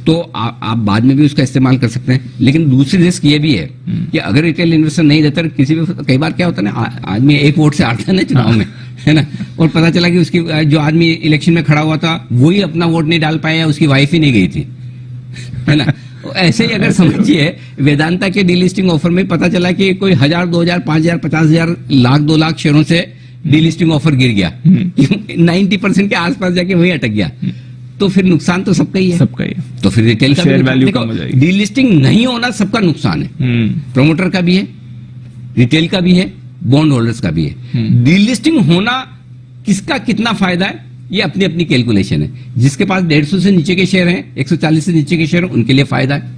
तो आप बाद में भी उसका इस्तेमाल कर सकते हैं। लेकिन दूसरी रिस्क ये भी है कि अगर रिटेल इन्वेस्टर नहीं देता, किसी भी, कई बार क्या होता है ना, आदमी एक वोट से हारता है ना चुनाव में, है ना, और पता चला कि उसकी जो आदमी इलेक्शन में खड़ा हुआ था वही अपना वोट नहीं डाल पाया, उसकी वाइफ ही नहीं गई थी, है ना। ऐसे ही अगर समझिए वेदांता के डीलिस्टिंग ऑफर में पता चला कि कोई 1000, 2000, 5000, 50,000, लाख 2 लाख शेयरों से डीलिस्टिंग ऑफर गिर गया, 90% के आसपास जाके वही अटक गया, तो फिर नुकसान तो सबका ही है, सबका ही है। तो फिर रिटेल का शेयर वैल्यू कम हो जाएगी। डीलिस्टिंग नहीं होना सबका नुकसान है, प्रमोटर का भी है, रिटेल का भी है, बॉन्ड होल्डर्स का भी है। डीलिस्टिंग होना किसका कितना फायदा है, ये अपनी अपनी कैलकुलेशन है। जिसके पास 150 से नीचे के शेयर हैं, 140 से नीचे के शेयर हैं, उनके लिए फायदा है।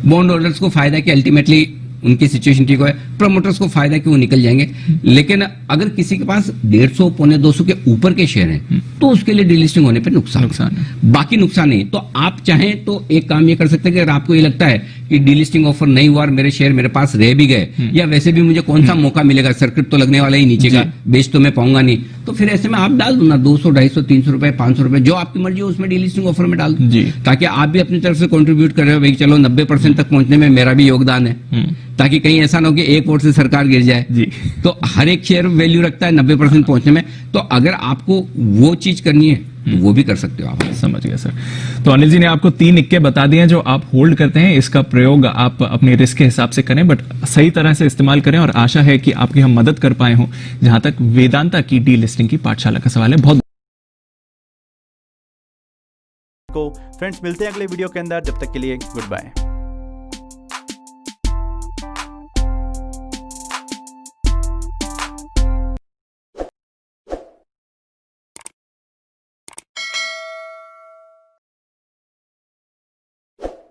बॉन्ड होल्डर्स को फायदा है कि अल्टीमेटली उनकी सिचुएशन ठीक हो है, प्रमोटर्स को फायदा है कि वो निकल जाएंगे। लेकिन अगर किसी के पास 150 पौने 200 के ऊपर के शेयर हैं तो उसके लिए डीलिस्टिंग होने पे नुकसान है। बाकी नुकसान नहीं। तो आप चाहें तो एक काम ये कर सकते हैं कि अगर आपको ये लगता है कि डीलिस्टिंग ऑफर नहीं हुआ और मेरे शेयर मेरे पास रह भी गए, या वैसे भी मुझे कौन सा मौका मिलेगा, सर्किट तो लगने वाला ही नीचे का, बेच तो मैं पाऊंगा नहीं, तो फिर ऐसे में आप डाल दो ना 200, 250, 300 रुपए, 500 रुपए, जो आपकी मर्जी हो उसमें डीलिस्टिंग ऑफर में डाल दो, ताकि आप भी अपनी तरफ से कंट्रीब्यूट कर रहे हो भाई, चलो 90% तक पहुंचने में मेरा भी योगदान है, ताकि कहीं ऐसा ना हो कि एक वोट से सरकार गिर जाए। तो हर एक शेयर वैल्यू रखता है 90% पहुंचने में। तो अगर आपको वो चीज करनी है तो वो भी कर सकते हो आप। समझ गया सर। तो अनिल जी ने आपको 3 इक्के बता दिए जो आप होल्ड करते हैं, इसका प्रयोग आप अपने रिस्क के हिसाब से करें, बट सही तरह से इस्तेमाल करें, और आशा है कि आपकी हम मदद कर पाए हों जहां तक वेदांता की डीलिस्टिंग की पाठशाला का सवाल है। बहुत फ्रेंड्स मिलते हैं अगले वीडियो के अंदर, जब तक के लिए गुड बाय।